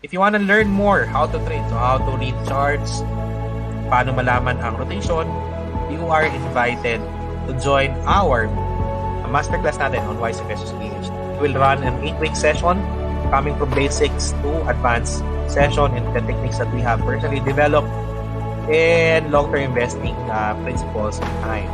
If you want to learn more how to trade, so how to read charts, paano malaman ang rotation, you are invited to join our masterclass natin on YC versus PH. We will run an 8-week session coming from basics to advanced session and the techniques that we have personally developed and long-term investing principles behind.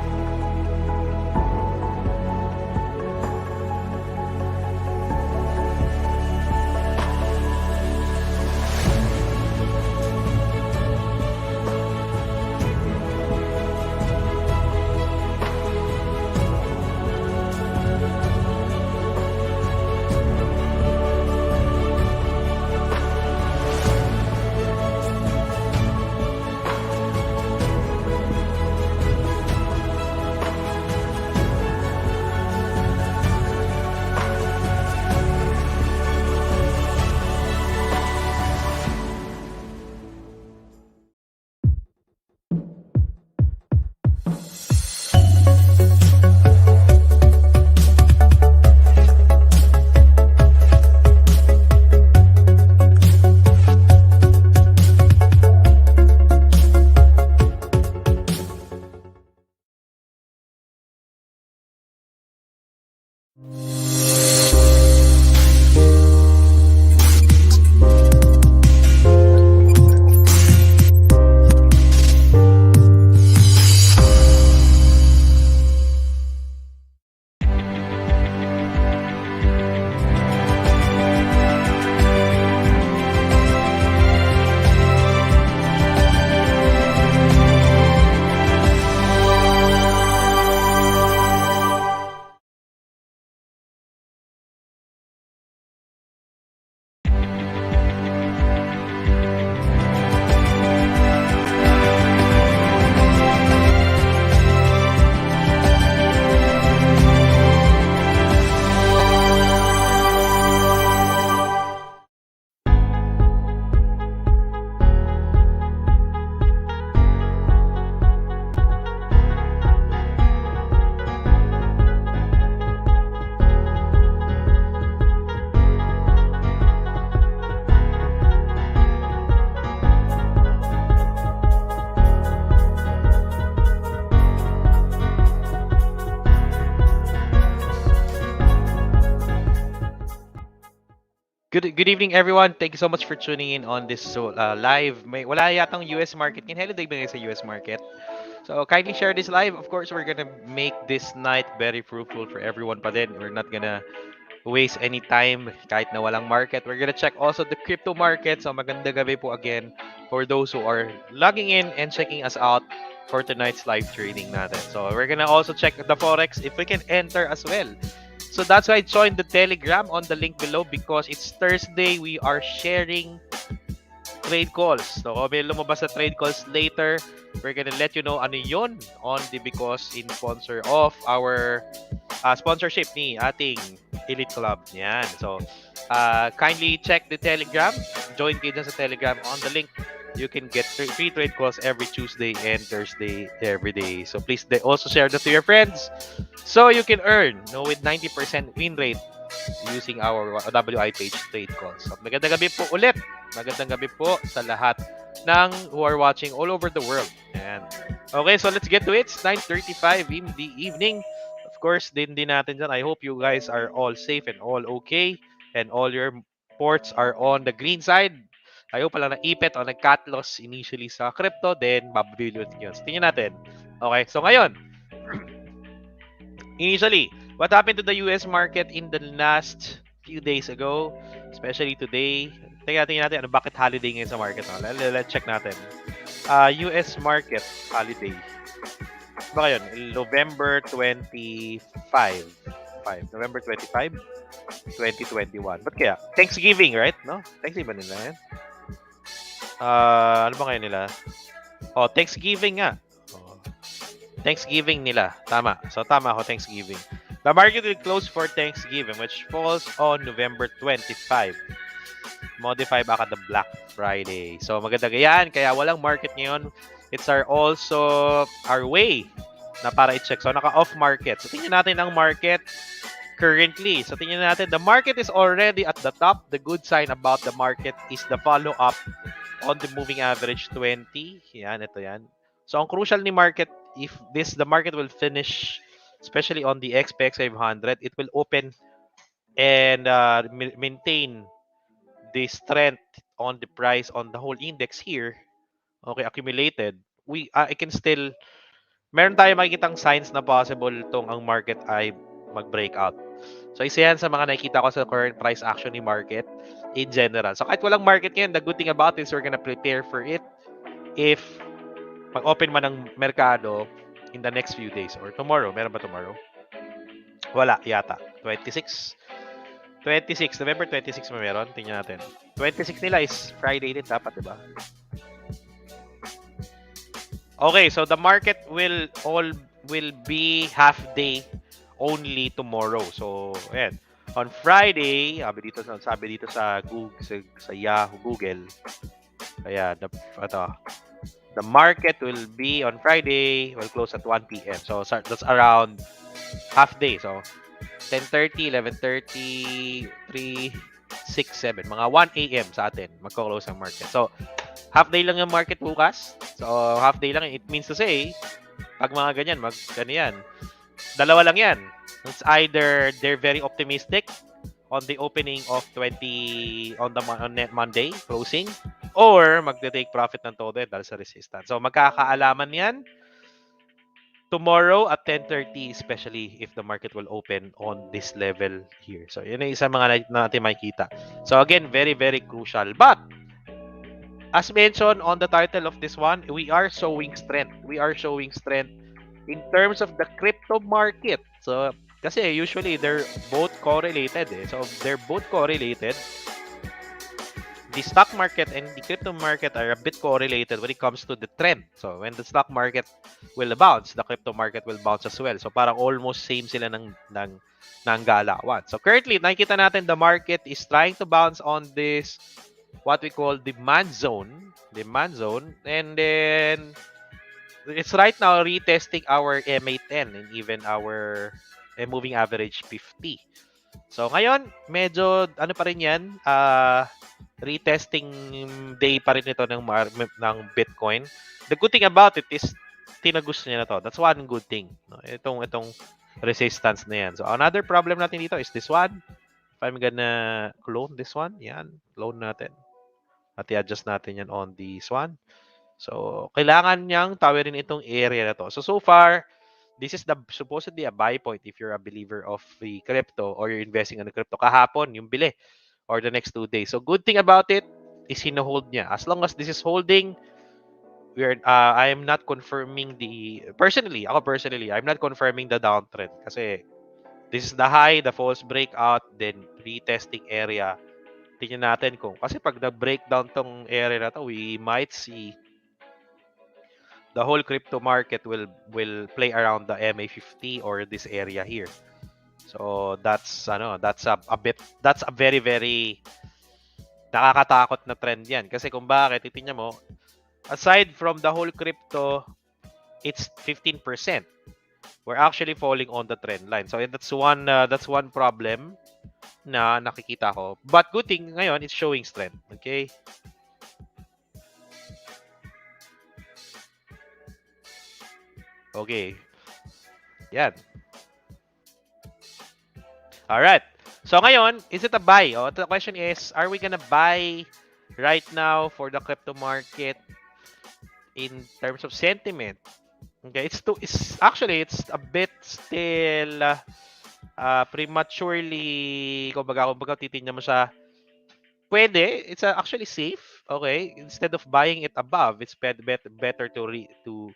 Good evening, everyone. Thank you so much for tuning in on this live. Wala yatang US market. Holiday ba ngayon sa US market? So kindly share this live. Of course, we're gonna make this night very fruitful for everyone pa din. We're not gonna waste any time kahit na walang market. We're gonna check also the crypto market. So magandang gabi po again for those who are logging in and checking us out for tonight's live trading natin. So we're gonna also check the Forex if we can enter as well. So that's why I joined the Telegram on the link below because it's Thursday. We are sharing trade calls. So kung may lumabas sa trade calls later, we're gonna let you know ano yun on the because in sponsor of our sponsorship ni ating Elite Club. Yan. So kindly check the Telegram. Join kayo dyan sa Telegram on the link. You can get free trade calls every Tuesday and Thursday every day. So please also share that to your friends so you can earn with 90% win rate using our WIPH trade calls. So, magandang gabi po ulit. Magandang gabi po sa lahat ng who are watching all over the world. And okay, so let's get to it. It's 9:35 in the evening. Of course, din natin dyan. I hope you guys are all safe and all okay and all your ports are on the green side. Ayaw pala naipit o nag-cut loss initially sa crypto, then bababilit yun. So, tingnan natin. Okay, so ngayon, initially, what happened to the US market in the last few days ago, especially today? Tingnan natin, bakit holiday ngayon sa market? Let's check natin. US market holiday. Ba yun? November 25. November 25, 2021. Ba't kaya? Thanksgiving, right? No? Thanksgiving nila yan. Ano ba kayo nila? Oh, Thanksgiving nga. Oh. Thanksgiving nila. Tama. So, tama ako, Thanksgiving. The market will close for Thanksgiving, which falls on November 25. Modify baka the Black Friday. So, maganda yan. Kaya walang market ngayon. It's also our way na para i-check. So, naka-off market. So, tingnan natin ang market currently. So tingnan natin, the market is already at the top. The good sign about the market is the follow-up on the moving average 20. Yan, ito yan. So ang crucial ni market, if the market will finish, especially on the XPX 500, it will open and maintain the strength on the price on the whole index here. Okay, accumulated. I can still, meron tayo makikitang signs na possible tong ang market ay mag-breakout. So isa yan sa mga nakikita ko sa current price action ni market in general. So kahit walang market ngayon, the good thing about it is we're gonna prepare for it if mag-open man ng merkado in the next few days or tomorrow. Meron ba tomorrow? Wala yata. 26 November 26 mo meron. Tingnan natin. 26 nila is Friday din dapat, diba? Okay, so the market will be half day only tomorrow. So, ayan. On Friday, sabi dito sa Google, sa Yahoo, Google. Ayan, the market will be on Friday, will close at 1 p.m. So, that's around half day. So, 10:30, 11:30, 3, 6, 7. Mga 1 a.m. sa atin, magko-close ang market. So, half day lang yung market bukas. So, half day lang. It means to say, pag mga ganyan, yan. Dalawa lang yan. It's either they're very optimistic on the opening of 20 on Monday closing, or magte-take profit ng todo dahil sa resistance. So, magkakaalaman yan tomorrow at 10:30, especially if the market will open on this level here. So, yun ang isa mga natin makikita. So, again, very, very crucial. But, as mentioned on the title of this one, we are showing strength. We are showing strength in terms of the crypto market. So, kasi usually they're both correlated. So, they're both correlated. The stock market and the crypto market are a bit correlated when it comes to the trend. So, when the stock market will bounce, the crypto market will bounce as well. So, parang almost same sila ng galawan. So, currently, nakikita natin the market is trying to bounce on this what we call demand zone. And then, it's right now retesting our MA10 and even our moving average 50. So, ngayon, medyo, ano pa rin yan, retesting day pa rin ito ng Bitcoin. The good thing about it is, tinagos niya na to. That's one good thing. No? Itong resistance na yan. So, another problem natin dito is this one. If I'm gonna clone this one, yan, clone natin. At i-adjust natin yan on this one. So, kailangan niyang tawirin itong area na to. So far, this is supposedly a buy point if you're a believer of the crypto or you're investing in the crypto. Kahapon, yung bili or the next 2 days. So, good thing about it is hino-hold niya. As long as this is holding, I am not confirming personally, I'm not confirming the downtrend kasi this is the high, the false breakout, then retesting area. Tingnan natin kasi pag na-breakdown tong area na to, we might see the whole crypto market will play around the MA50 or this area here. So that's a very very nakakatakot na trend yan kasi kung bakit titingnan mo, aside from the whole crypto, it's 15%. We're actually falling on the trend line. So that's one problem na nakikita ko. But good thing ngayon, it's showing strength. Okay? Okay. Yan. Alright. So ngayon, is it a buy? The question is, are we gonna buy right now for the crypto market in terms of sentiment? Okay, it's a bit still prematurely, kumbaga titingnan mo siya, pwede, it's actually safe. Okay, instead of buying it above, it's better to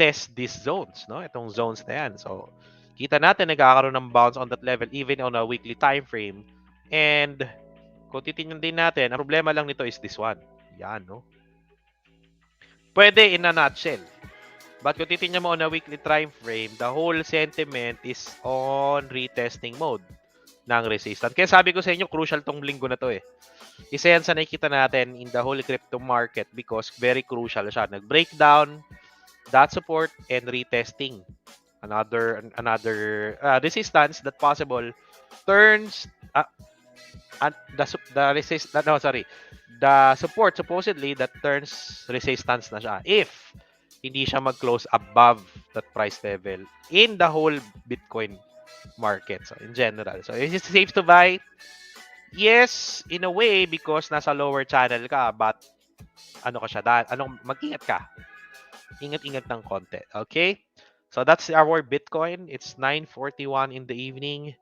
test these zones, no? Itong zones na yan. So, kita natin nagkakaroon ng bounce on that level even on a weekly time frame. And kung titingnan din natin, ang problema lang nito is this one. Yan, no? Pwede in a nutshell. But kung titingnan mo on a weekly time frame, the whole sentiment is on retesting mode ng resistance. Kaya sabi ko sa inyo, crucial tong linggo na to eh. Isa yan sa nakikita natin in the whole crypto market because very crucial siya. Nag-breakdown that support and retesting another resistance that possible turns the resist no sorry the support supposedly that turns resistance na siya if hindi siya mag-close above that price level in the whole Bitcoin market. So in general, so is it safe to buy? Yes, in a way because nasa lower channel ka, but ano ka siya mag-ingat ka. Ingat-ingat ng konti. Okay? So that's our Bitcoin. It's 9:41 in the evening.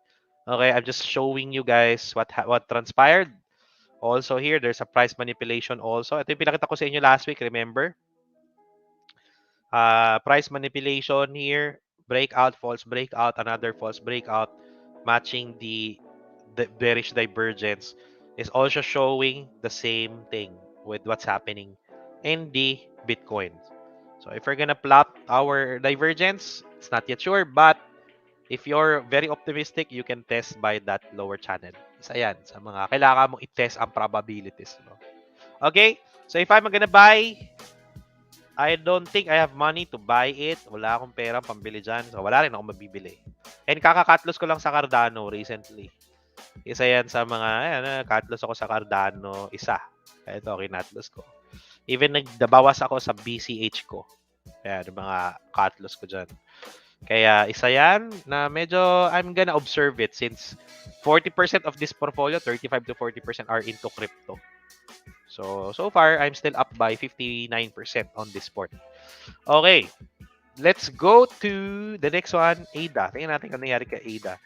Okay, I'm just showing you guys what transpired. Also here, there's a price manipulation also. Ito yung pinakita ko sa inyo last week, remember? Price manipulation here, breakout, false breakout, another false breakout, matching the bearish divergence is also showing the same thing with what's happening in the Bitcoin. So if we're gonna plot our divergence, it's not yet sure, but if you're very optimistic, you can test by that lower channel. Isa yan sa mga kailangan mong i-test ang probabilities. No? Okay? So if I'm gonna buy, I don't think I have money to buy it. Wala akong pera pambili dyan. So wala rin ako mabibili. And kakakatlos ko lang sa Cardano recently. Isa yan sa mga, ayan, katlos ako sa Cardano, isa. Kaya ito, kinatlos ko. Even nagdabawas ako sa BCH ko. Kaya mga katlos ko dyan. Kaya isa yan na medyo I'm gonna observe it since 40% of this portfolio, 35 to 40% are into crypto. So far, I'm still up by 59% on this port. Okay. Let's go to the next one, ADA. Tingnan natin kung nangyari kay ADA.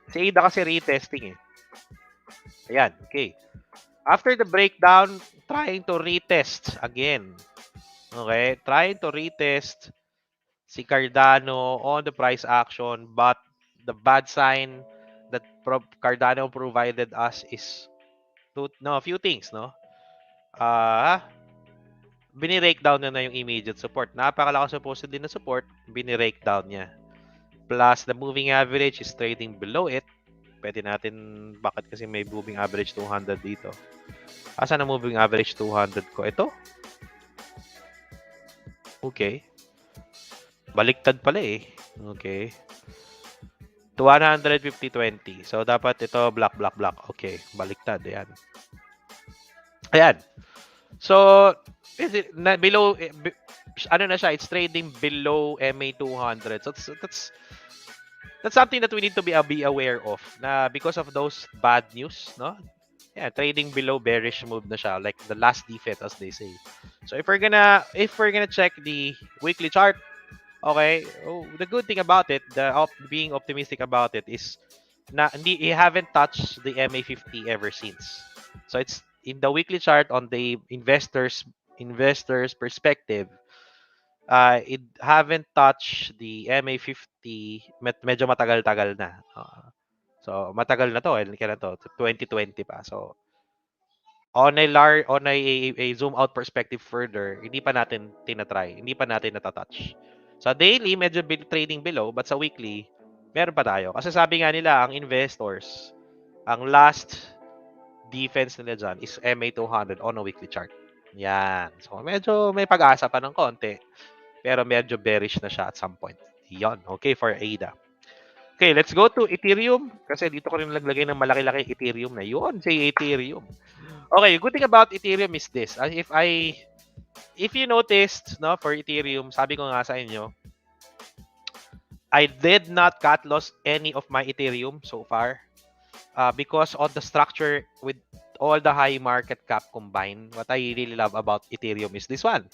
Si ADA kasi retesting eh. Ayan, okay. After the breakdown, trying to retest again. Okay, trying to retest si Cardano on the price action, but the bad sign that Cardano provided us is a few things, no? Binirake down na yung immediate support. Napakalakas supposedly na support, binirake down niya. Plus, the moving average is trading below it. Pwede natin, bakit kasi may moving average 200 dito? Asan ang moving average 200 ko? Ito? Okay. Baliktad pala eh. Okay. 250-20. So, dapat ito black. Okay. Baliktad. Ayan. Ayan. So, below, ano na siya, it's trading below MA 200. So, that's something that we need to be aware of. Na because of those bad news, no? Yeah, trading below bearish move na siya, like the last defense as they say. So if we're gonna check the weekly chart, okay, the good thing about it, being optimistic about it is na hindi haven't touched the MA50 ever since. So it's in the weekly chart on the investors perspective, it haven't touched the MA50 medyo matagal-tagal na. So matagal na to, kailan to? 2020 pa. So on a zoom out perspective further, hindi pa natin tinatry, hindi pa natin natatouch. Sa daily, medyo trading below, but sa weekly, meron pa tayo. Kasi sabi nga nila, ang investors, ang last defense nila dyan is MA200 on a weekly chart. Yan. So, medyo may pag-asa pa ng konti, pero medyo bearish na siya at some point. Yon. Okay, for ADA. Okay, let's go to Ethereum. Kasi dito ko rin naglagay ng malaki-laki Ethereum na yun. Say Ethereum. Okay, the good thing about Ethereum is this. If you noticed, no, for Ethereum, sabi ko nga sa inyo, I did not cut loss any of my Ethereum so far because of the structure with all the high market cap combined. What I really love about Ethereum is this one.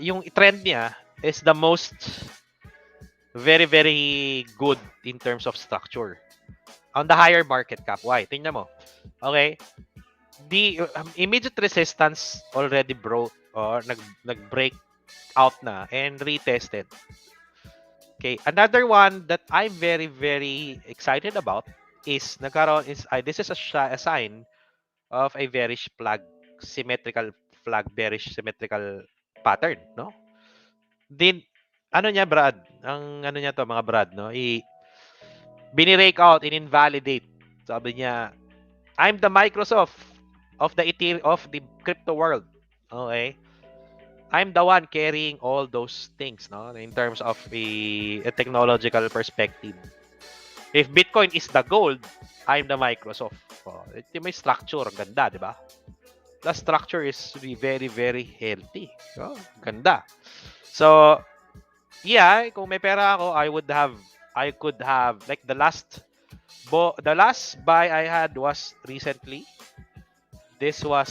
Yung trend niya is the most very, very good in terms of structure. On the higher market cap. Why? Tingnan mo. Okay. The immediate resistance already broke or nag-break out na and retested. Okay, another one that I'm very, very excited about is this is a sign of a bearish flag, bearish symmetrical pattern, no? Din ano niya, Brad? Ang ano niya to, mga Brad, no? Binirake out, in-invalidate. Sabi niya, I'm the Microsoft of the crypto world. Okay? I'm the one carrying all those things, no? In terms of a technological perspective. If Bitcoin is the gold, I'm the Microsoft. Oh, ito may structure, ganda, di ba? The structure is very, very healthy. Oh, ganda. So, yeah, kung may pera ako, I could have, like the last buy I had was recently. This was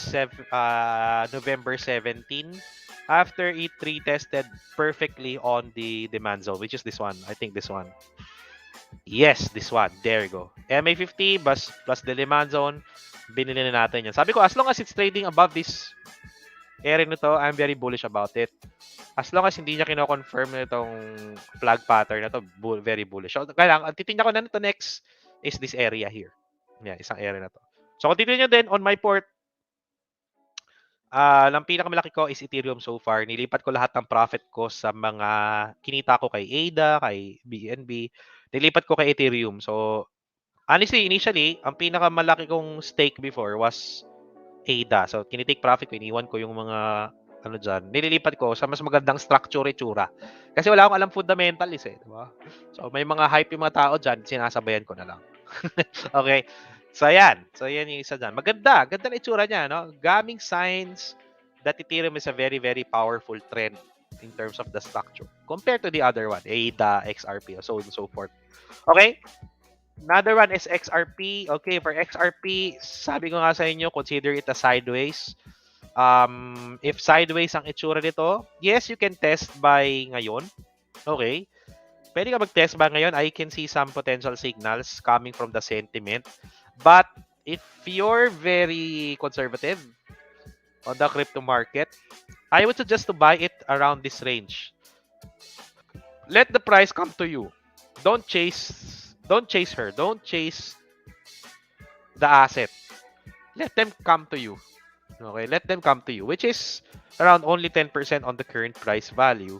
November 17. After it retested perfectly on the demand zone, which is this one. I think this one. Yes, this one. There you go. MA50 plus the demand zone. Binili na natin yan. Sabi ko, as long as it's trading above this area nito, I'm very bullish about it. As long as hindi niya kino-confirm na itong flag pattern na to, very bullish. So, kaya lang, ang titingnan ko na nito next is this area here. Yeah, isang area na to. So, kung titingnan nyo din on my port, ang pinakamalaki ko is Ethereum so far. Nilipat ko lahat ng profit ko sa mga kinita ko kay ADA, kay BNB. Nilipat ko kay Ethereum. So, honestly, initially, ang pinakamalaki kong stake before was ADA. So, kinitake profit ko, iniwan ko yung mga ano dyan. Nililipat ko sa mas magandang structure itsura. Kasi wala akong alam fundamentals eh. Diba? So, may mga hype yung mga tao dyan, sinasabayan ko na lang. Okay. So, ayan. So, yan yung isa dyan. Maganda. Ganda na itsura niya, no? Gaming signs that Ethereum is a very, very powerful trend in terms of the structure compared to the other one, ADA, XRP, so on and so forth. Okay? Another one is XRP. Okay, for XRP, sabi ko nga sa inyo, consider it a sideways. If sideways ang itsura nito, yes, you can test by ngayon. Okay. Pwede ka mag-test by ngayon. I can see some potential signals coming from the sentiment. But if you're very conservative on the crypto market, I would suggest to buy it around this range. Let the price come to you. Don't chase her. Don't chase the asset. Let them come to you. Okay, let them come to you, which is around only 10% on the current price value.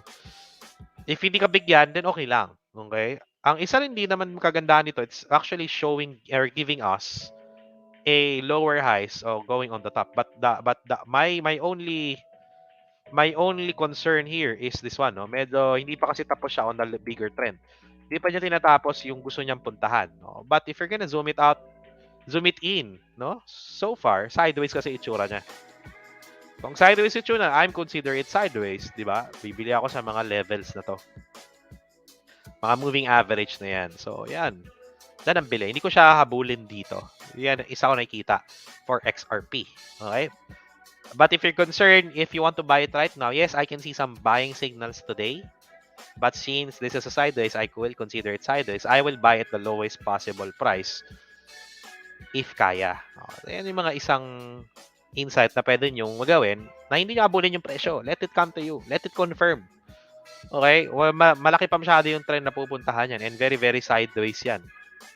If hindi ka bigyan, then okay lang. Okay? Ang isa rin din naman kagandahan nito, it's actually showing or giving us a lower highs going on the top. My only concern here is this one, no? Medyo hindi pa kasi tapos siya on the bigger trend. Hindi pa niya tinatapos yung gusto niyang puntahan, no? But if you're gonna zoom it out, zoom it in, no? So far, sideways kasi itsura niya. Kung sideways itsura, I'm consider it sideways, di ba? Bibili ako sa mga levels na to. Mga moving average na yan. So, yan. Yan ang bili. Hindi ko siya habulin dito. Yan, isa ko nakikita for XRP. Okay? But if you're concerned, if you want to buy it right now, yes, I can see some buying signals today. But since this is a sideways, I will consider it sideways. I will buy at the lowest possible price if kaya. Yan yung mga isang insight na pwede nyong magawin na hindi nyo abulin yung presyo. Let it come to you. Let it confirm. Okay? Well, malaki pa masyado yung trend na pupuntahan yan and very, very sideways yan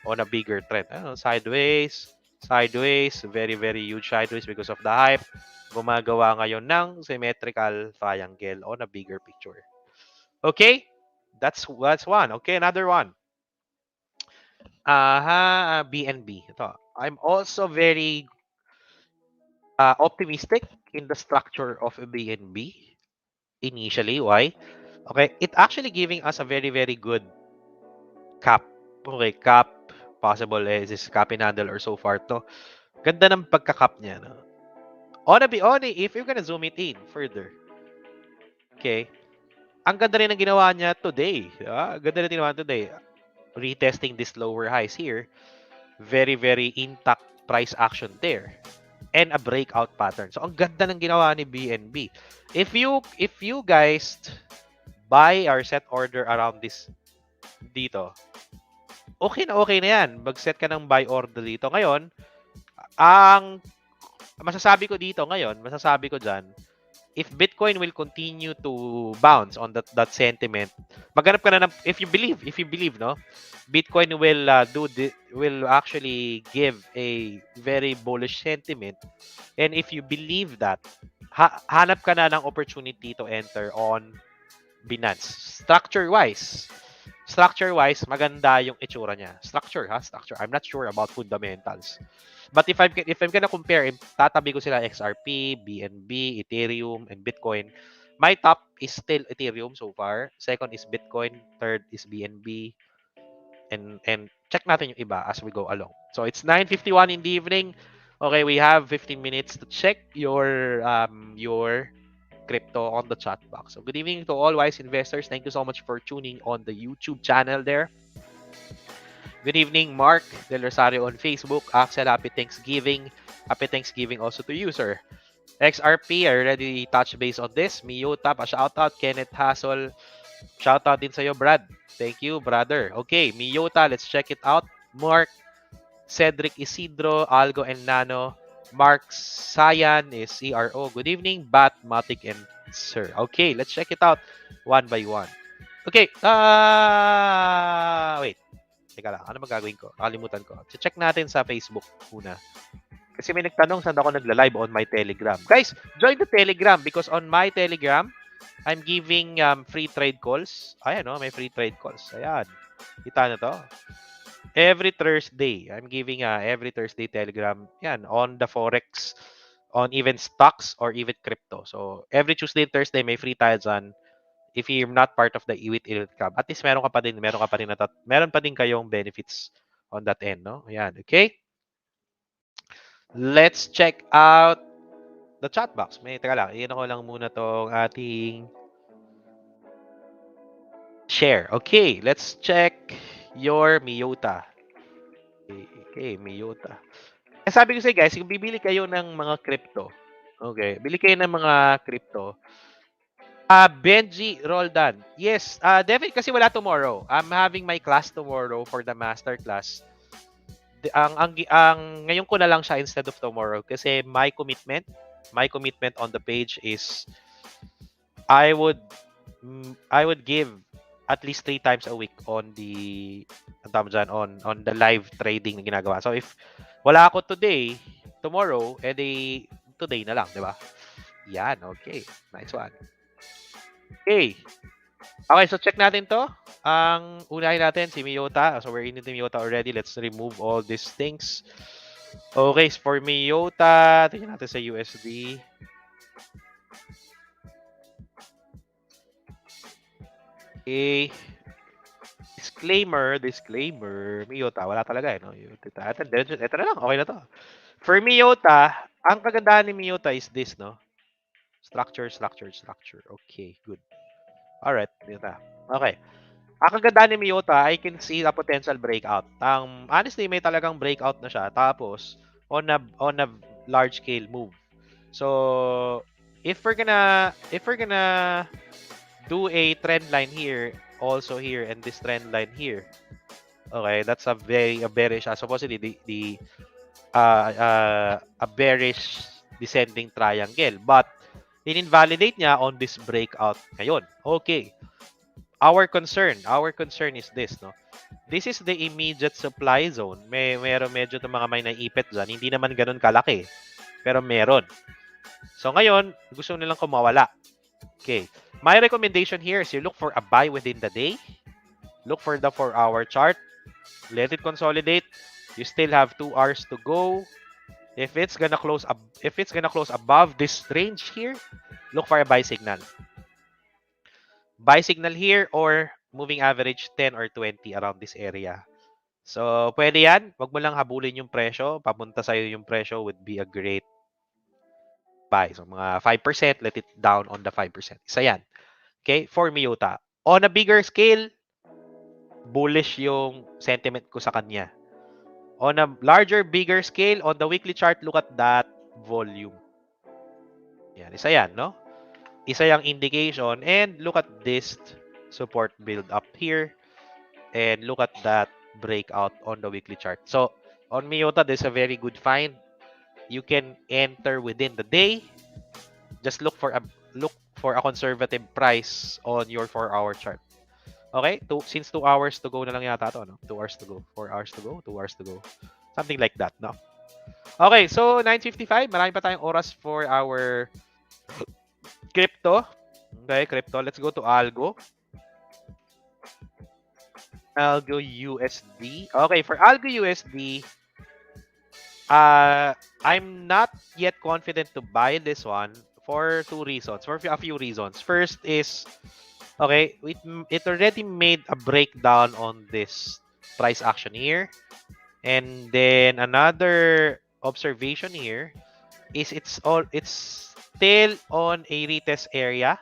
on a bigger trend. Sideways, very, very huge sideways because of the hype. Gumagawa ngayon ng symmetrical triangle on a bigger picture. Okay? That's one. Okay, another one. BNB. Ito. I'm also very optimistic in the structure of a BNB initially. Why? Okay, it actually giving us a very, very good cap. Okay, cap. Possible is this cap and handle or so far to. Ganda ng pagka-cap niya. No? If you're gonna zoom it in further. Okay. Ang ganda rin ng ginawa niya today. Ganda rin ginawa today. Retesting these lower highs here. Very, very intact price action there. And a breakout pattern. So, ang ganda ng ginawa ni BNB. If you guys buy or set order around this dito, okay na yan. Mag-set ka ng buy order dito. Ngayon, ang masasabi ko dyan, if Bitcoin will continue to bounce on that sentiment, maghanap ka na ng, if you believe, no, Bitcoin will actually give a very bullish sentiment, and if you believe that, hanap ka na ng opportunity to enter on Binance. Structure-wise, maganda yung itsura niya. Structure. I'm not sure about fundamentals. But if I'm gonna compare, tatabi ko sila XRP, BNB, Ethereum, and Bitcoin. My top is still Ethereum so far. Second is Bitcoin. Third is BNB. and check natin yung iba as we go along. So it's 9:51 in the evening. Okay, we have 15 minutes to check your crypto on the chat box. So good evening to all wise investors. Thank you so much for tuning on the YouTube channel there. Good evening, Mark Del Rosario on Facebook. Axel, happy Thanksgiving. Happy Thanksgiving also to you, sir. XRP, I already touched base on this. Miyota, pa shoutout. Kenneth Hassel, shoutout din sa'yo, Brad. Thank you, brother. Okay, Miyota, let's check it out. Mark, Cedric Isidro, Algo and Nano. Mark Sayan is CRO. Good evening, Bat, Matic, and Sir. Okay, let's check it out one by one. Okay, wait. Teka lang, ano magagawin ko? Nakalimutan ko. Check natin sa Facebook una. Kasi may nagtanong saan ako nagla-live on my Telegram. Guys, join the Telegram because on my Telegram, I'm giving free trade calls. Ayan, may free trade calls. Ayan. Kita na to. Every Thursday, I'm giving every Thursday Telegram. Yan, on the Forex, on even stocks or even crypto. So, every Tuesday and Thursday, may free tayo dyan. If you're not part of the WIPH-ELITE club, at least meron pa din kayong benefits on that end, no? Ayan, okay? Let's check out the chat box. Teka lang, iyan ko lang muna tong ating share. Okay, let's check your Miyota. Okay, Miyota. Sabi ko sa guys, kung bibili kayo ng mga crypto, okay, bili kayo ng mga crypto. Benji Roldan. Yes, David, kasi wala tomorrow. I'm having my class tomorrow for the master class. Ngayon ko na lang siya instead of tomorrow kasi my commitment on the page is I would give at least 3 times a week on the on the live trading na ginagawa. So if wala ako today, tomorrow, edi today na lang, di ba? Yan, okay. Nice one. Okay. Okay, so check natin to. Ang unahin natin, si Miyota. So we're in the Miyota already. Let's remove all these things. Okay, for Miyota, tingnan natin sa USD. Okay. Disclaimer. Miyota, wala talaga no? Ito na lang, okay na to. For Miyota, ang kagandahan ni Miyota is this, no? Structure. Okay, good. Alright, Miyota. Okay. Ang kagandahan ni Miyota, I can see a potential breakout. Honestly, may talagang breakout na siya. Tapos, on a large scale move. So, if we're gonna do a trend line here, also here, and this trend line here, okay, that's a bearish, supposedly a bearish descending triangle. But, in-invalidate niya on this breakout ngayon. Okay. Our concern is this, no? This is the immediate supply zone. Meron medyo itong mga may naipit dyan. Hindi naman ganun kalaki. Pero meron. So ngayon, gusto nilang kumawala. Okay. My recommendation here is you look for a buy within the day. Look for the 4-hour chart. Let it consolidate. You still have 2 hours to go. If it's gonna close above this range here, look for a buy signal. Buy signal here or moving average 10 or 20 around this area. So, pwede yan. Wag mo lang habulin yung presyo. Papunta sa'yo yung presyo would be a great buy. So, mga 5%, let it down on the 5%. Isa yan. Okay? For Miyota. On a bigger scale, bullish yung sentiment ko sa kanya. On a larger, bigger scale, on the weekly chart, look at that volume. Yan. Isa yan, no? Isa yung indication, and look at this support build up here, and look at that breakout on the weekly chart. So on Miyota, there's a very good find. You can enter within the day. Just look for a conservative price on your 4-hour chart. Okay, since 2 hours to go na lang yata to, no? 2 hours to go, 4 hours to go, 2 hours to go, something like that, no? Okay, so 9:55, marami pa tayong oras for our crypto. Okay, crypto. Let's go to Algo. Algo USD. Okay, for Algo USD, I'm not yet confident to buy this one for a few reasons. First is, okay, it already made a breakdown on this price action here. And then another observation here is it's still on a retest area.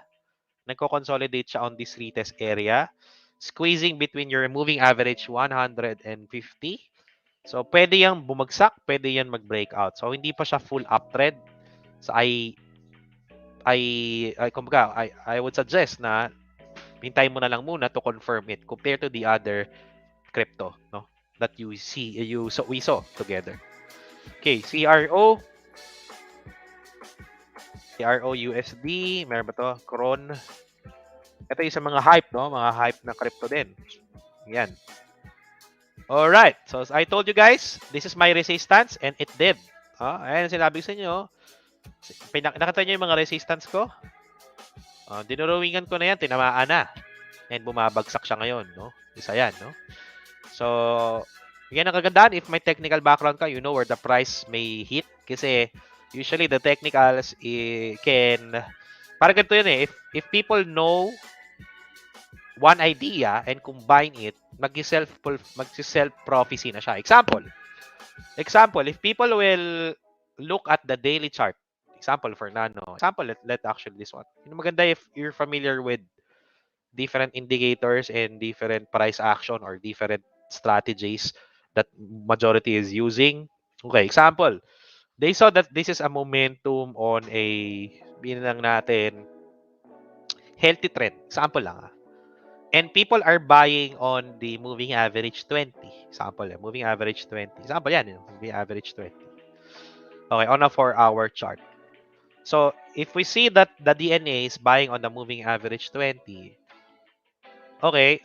Nagko-consolidate siya on this retest area, squeezing between your moving average 150. So pwede yang bumagsak, pwede yan mag-breakout. So hindi pa siya full uptrend. So kumbaga, I would suggest na hintayin mo na lang muna to confirm it compared to the other crypto, no? That we saw together. Okay, CRO USD, meron ba to? Cron. Ito yung sa mga hype, no? Mga hype na crypto din. Yan. Alright. So, as I told you guys, this is my resistance and it did. Ayan, sinabi sa inyo. Nakita nyo yung mga resistance ko? Dinurowingan ko na yan, tinamaan na. And bumabagsak siya ngayon, no? Isa yan, no? So, yan ang kagandaan. If may technical background ka, you know where the price may hit. Kasi, usually, the technicals parang ganito yun eh. If people know one idea and combine it, mag-self-prophecy na siya. Example, if people will look at the daily chart, example for Nano, let actually this one. Maganda if you're familiar with different indicators and different price action or different strategies that majority is using. Okay, example, they saw that this is a momentum on bilang natin, healthy trend. Example lang And people are buying on the moving average 20. Example, moving average 20. Example yan, moving average 20. Okay, on a 4-hour chart. So, if we see that the DNA is buying on the moving average 20, okay,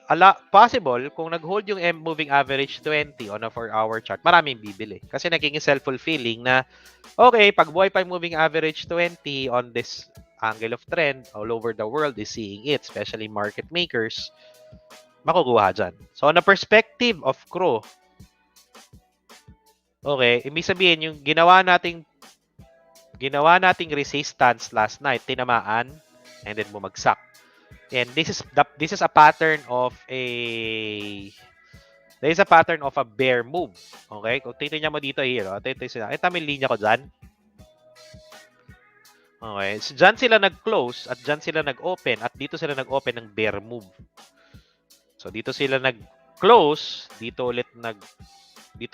possible kung nag-hold yung moving average 20 on a 4-hour chart, maraming bibili. Kasi naging self-fulfilling na, okay, pag buhay pa yung moving average 20 on this angle of trend, all over the world is seeing it, especially market makers, makukuha dyan. So, on the perspective of CRO, okay, ibig sabihin, yung ginawa nating resistance last night, tinamaan, and then bumagsak. And this is a pattern of a bear move. Okay? Kung titingnan mo dito here, ito may linya ko dyan. Okay, so dyan sila nag-close at dyan sila nag-open at dito sila nag-open ng bear move. So dito sila nag-close, dito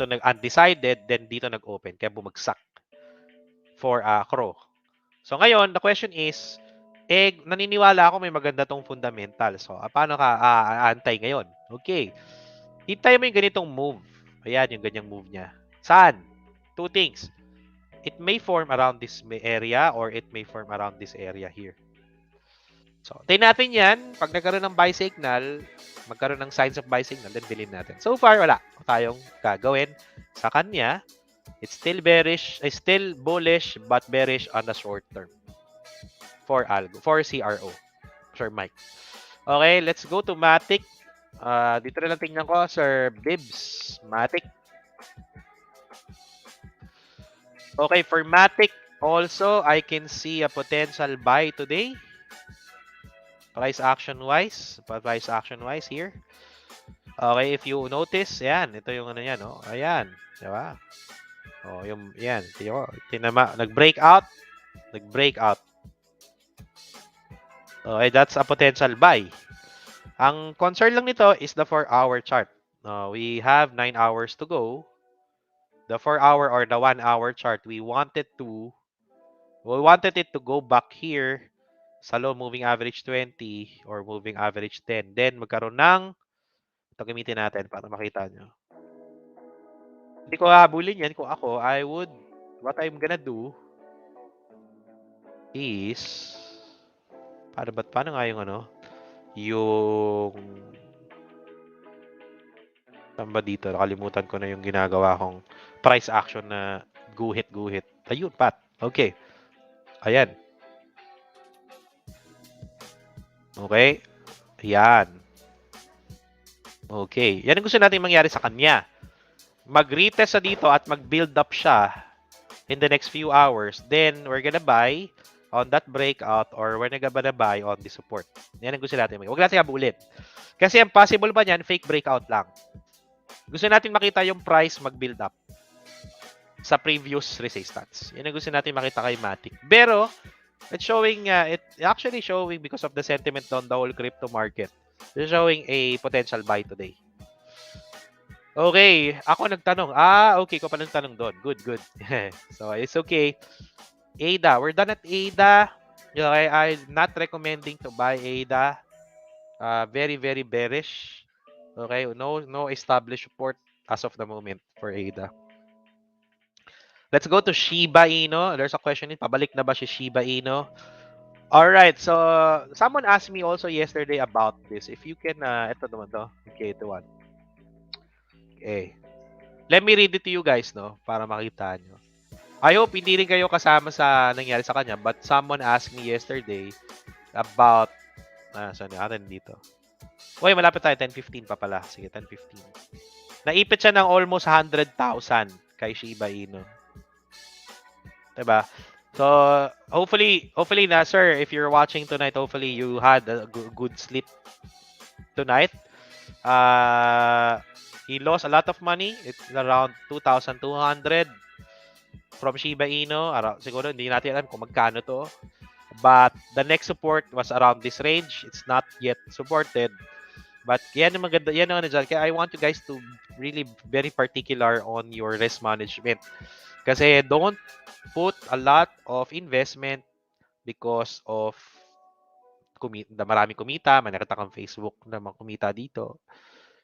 nag-undecided, then dito nag-open, kaya bumagsak for CRO. So ngayon, the question is, naniniwala ako may maganda tong fundamental. So paano ka aantay ngayon? Okay. Hintay mo yung ganitong move. Ayan, yung ganyang move niya. Saan? Two things. It may form around this area or it may form around this area here. So, tayo natin yan. Pag nagkaroon ng buy signal, magkaroon ng signs of buy signal, then bilhin natin. So far, wala tayong gagawin sa kanya. It's still bearish, still bullish, but bearish on the short term for CRO. Sir Mike. Okay, let's go to Matic. Dito na lang tingnan ko, Sir Bibs. Matic. Okay, for Matic, also, I can see a potential buy today. Price action-wise here. Okay, if you notice, yan, ito yung ano yan, oh. Ayan, di ba? Oh, yan, nag-breakout. Okay, that's a potential buy. Ang concern lang nito is the 4-hour chart. We have 9 hours to go. The 4-hour or the 1-hour chart, we wanted it to go back here sa low moving average 20 or moving average 10. Then magkaroon ng, ito gamitin natin para makita nyo. Hindi ko habulin yan. Kung ako, what I'm gonna do is, paano nga yung saan ba dito? Nakalimutan ko na yung ginagawa kong price action na guhit. Ayun, Pat. Okay. Ayan. Okay. Ayan. Okay. Yan ang gusto natin mangyari sa kanya. Mag-retest sa dito at mag-build up siya in the next few hours. Then, we're gonna buy on that breakout or we're gonna buy on the support. Yan ang gusto natin. Huwag natin habulin. Kasi ang possible pa niyan, fake breakout lang. Gusto natin makita yung price mag-build up sa previous resistance. Yun ang gusto natin makita kay Matic. Pero, it's showing, it actually showing because of the sentiment on the whole crypto market. It's showing a potential buy today. Okay, ako nagtanong. Okay, ko pa nagtanong doon. Good, good. So, it's okay. ADA, we're done at ADA. Okay, I'm not recommending to buy ADA. Very, very bearish. Okay, no established support as of the moment for ADA. Let's go to Shiba Inu. There's a question in, pabalik na ba si Shiba Inu? Alright, so someone asked me also yesterday about this. If you can, ito naman to. Okay, ito one. Okay. Let me read it to you guys, no? Para makita nyo. I hope hindi rin kayo kasama sa nangyari sa kanya, but someone asked me yesterday about, saan natin dito? Okay, malapit tayo. 10:15 pa pala. Sige, 10:15. Naipit siya ng almost 100,000 kay Shiba Inu. Diba? So, hopefully na, sir, if you're watching tonight, hopefully you had a good sleep tonight. He lost a lot of money. It's around 2,200 from Shiba Inu. Siguro hindi natin alam kung magkano to. But the next support was around this range. It's not yet supported. But yan ang maganda, yan ang ano dyan. Kaya I want you guys to really very particular on your risk management. Kasi don't put a lot of investment because of maraming kumita, may nakita kang Facebook na kumita dito.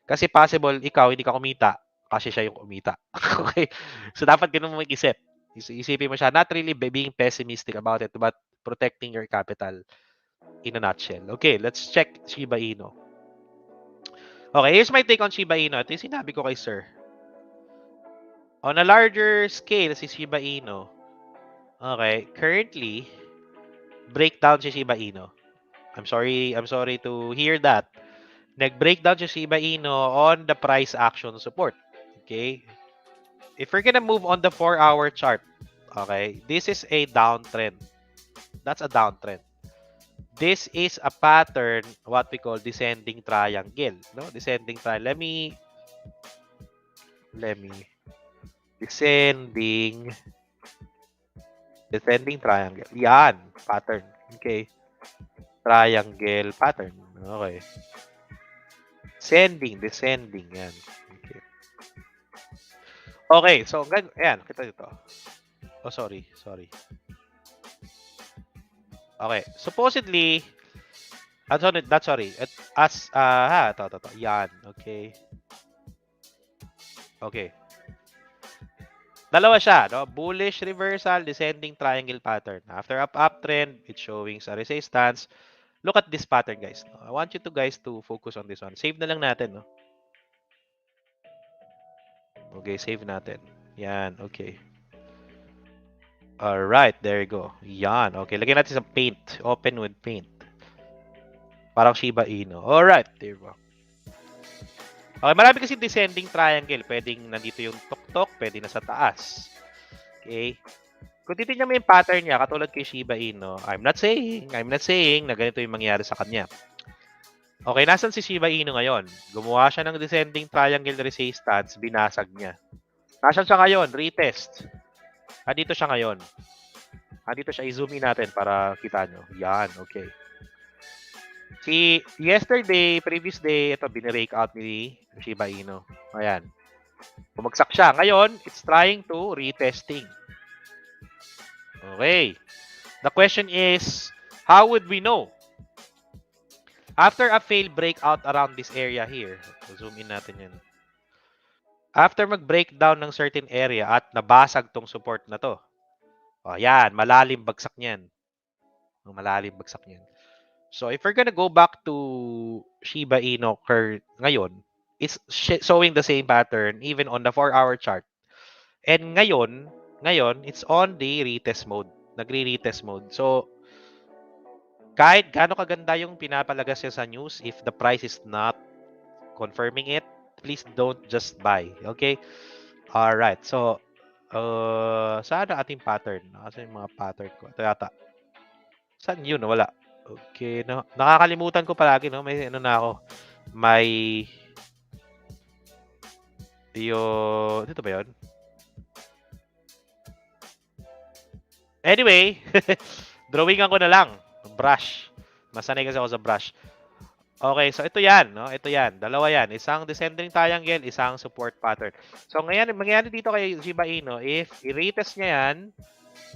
Kasi possible, ikaw hindi ka kumita kasi siya yung kumita. Okay? So, dapat ganun mo mag-isip. Isipin mo siya, not really being pessimistic about it, but protecting your capital in a nutshell. Okay, let's check Shiba Inu. Okay, here's my take on Shiba Inu. Ito yung sinabi ko kay sir. On a larger scale, si Shiba Inu, okay, currently, breakdown si Shiba Inu. I'm sorry to hear that. Nag-breakdown si Shiba Inu on the price action support. Okay? If we're gonna move on the 4-hour chart, okay, this is a downtrend. That's a downtrend. This is a pattern, what we call descending triangle. No? Descending triangle. Let me descending triangle. Yan, pattern. Okay. Triangle pattern. Okay. Descending. Yan. Okay. Okay, so, ayan, kita dito. Oh, sorry. Okay, supposedly, sorry. Ito. Yan, okay. Okay. Dalawa siya, no? Bullish reversal, descending triangle pattern. After uptrend, it's showing sa resistance. Look at this pattern, guys. I want you guys to focus on this one. Save na lang natin, no? Okay, save natin. Yan, okay. Alright, there you go. Yan, okay. Lagyan natin sa paint. Open with paint. Parang Shiba Inu. Alright, there you go. Okay, marami kasi descending triangle. Pwedeng nandito yung tuktok, pwede na sa taas. Okay? Kung titignan mo yung pattern niya, katulad kay Shiba Inu, I'm not saying na ganito yung mangyari sa kanya. Okay, nasan si Shiba Inu ngayon? Gumawa siya ng descending triangle resistance, binasag niya. Nasaan siya ngayon? Retest. Dito siya ngayon. Dito siya, i-zoom in natin para kita nyo. Yan, okay. Yesterday, previous day, ito, binirake out ni Shiba Inu. Ayan. Bumagsak siya. Ngayon, it's trying to retesting. Okay. The question is, how would we know? After a failed breakout around this area here, zoom in natin yan. After mag-breakdown ng certain area at nabasag tong support na to. Ayan, malalim bagsak niyan. Malalim bagsak niyan. So, if we're gonna go back to Shiba Inu ngayon, it's showing the same pattern even on the 4-hour chart. And ngayon, it's on the retest mode. Nagre-retest mode. So, kahit gaano kaganda yung pinapalagas niya sa news, if the price is not confirming it, please don't just buy. Okay? Alright. So, saan ang ating pattern? Saan yung mga pattern ko? Ito yata. Saan yun? Wala. Okay, no. Nakakalimutan ko palagi, no. May ano na ako. Dito ba yun? Anyway, drawingan ko na lang. Brush. Masanay kasi ako sa brush. Okay, so ito yan, no? Ito yan. Dalawa yan. Isang descending triangle, isang support pattern. So ngayon, mangyayari dito kay Shiba Inu, if i-retest niya yan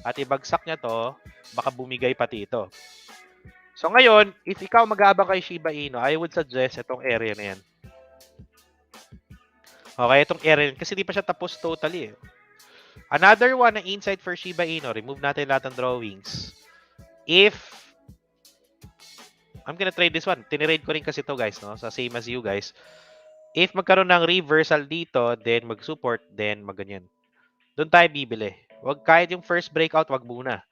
at ibagsak niya to, baka bumigay pati ito. So ngayon, if ikaw mag-aabang kay Shiba Inu, I would suggest itong area na yan. Okay, itong area kasi di pa siya tapos totally. Another one na insight for Shiba Inu, remove natin lahat ng drawings. If I'm gonna trade this one. Tinirade ko rin kasi to guys, no? So same as you guys. If magkaroon ng reversal dito, then mag-support, then magganyan. Doon tayo bibili. Wag kahit yung first breakout, wag muna.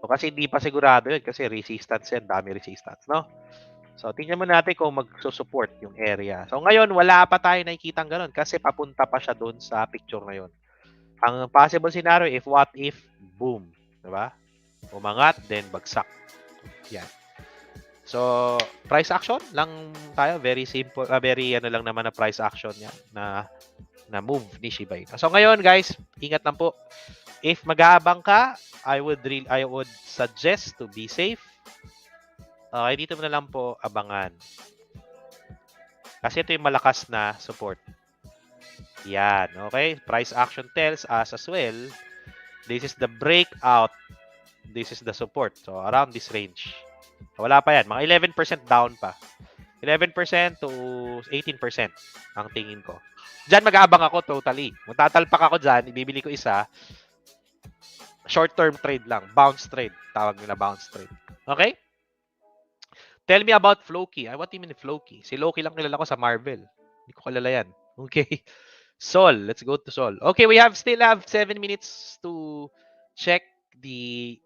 O kasi hindi pa sigurado yun kasi resistance yan, dami resistance, no? So tingnan mo natin kung mag-support yung area. So ngayon, wala pa tayo nakikitang ganun kasi papunta pa siya doon sa picture na yun. Ang possible scenario, what if, boom. Diba? Umangat, then bagsak. Yan. So, price action lang tayo. Very simple, very ano lang naman na price action yan na move ni Shiba Inu. So, ngayon guys, ingat lang po. If mag-aabang ka, I would suggest to be safe. Okay, dito mo na lang po abangan. Kasi ito yung malakas na support. Yan, okay? Price action tells us as well, this is the breakout, this is the support. So, around this range. Wala pa yan. Mga 11% down pa. 11% to 18% ang tingin ko. Diyan mag-aabang ako totally. Magtatalpak ako dyan. Ibibili ko isa. Short-term trade lang. Bounce trade. Tawag nila bounce trade. Okay? Tell me about Floki. What do you mean Floki? Si Loki lang kilala ko sa Marvel. Hindi ko kilala yan. Okay. Sol. Let's go to Sol. Okay, we still have 7 minutes to check the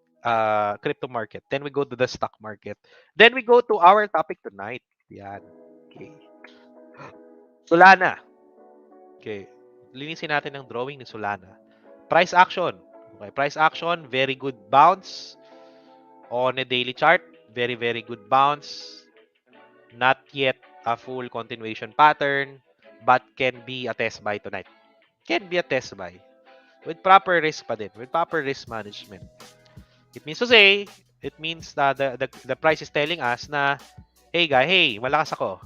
crypto market. Then we go to the stock market. Then we go to our topic tonight. Yan. Okay. Solana. Okay. Linisin natin ang drawing ni Solana. Price action. Okay. Price action. Very good bounce. On a daily chart. Very, very good bounce. Not yet a full continuation pattern. But can be a test buy tonight. Can be a test buy. With proper risk pa din. With proper risk management. It means to say, it means that the price is telling us na, hey guy, hey, malakas ako.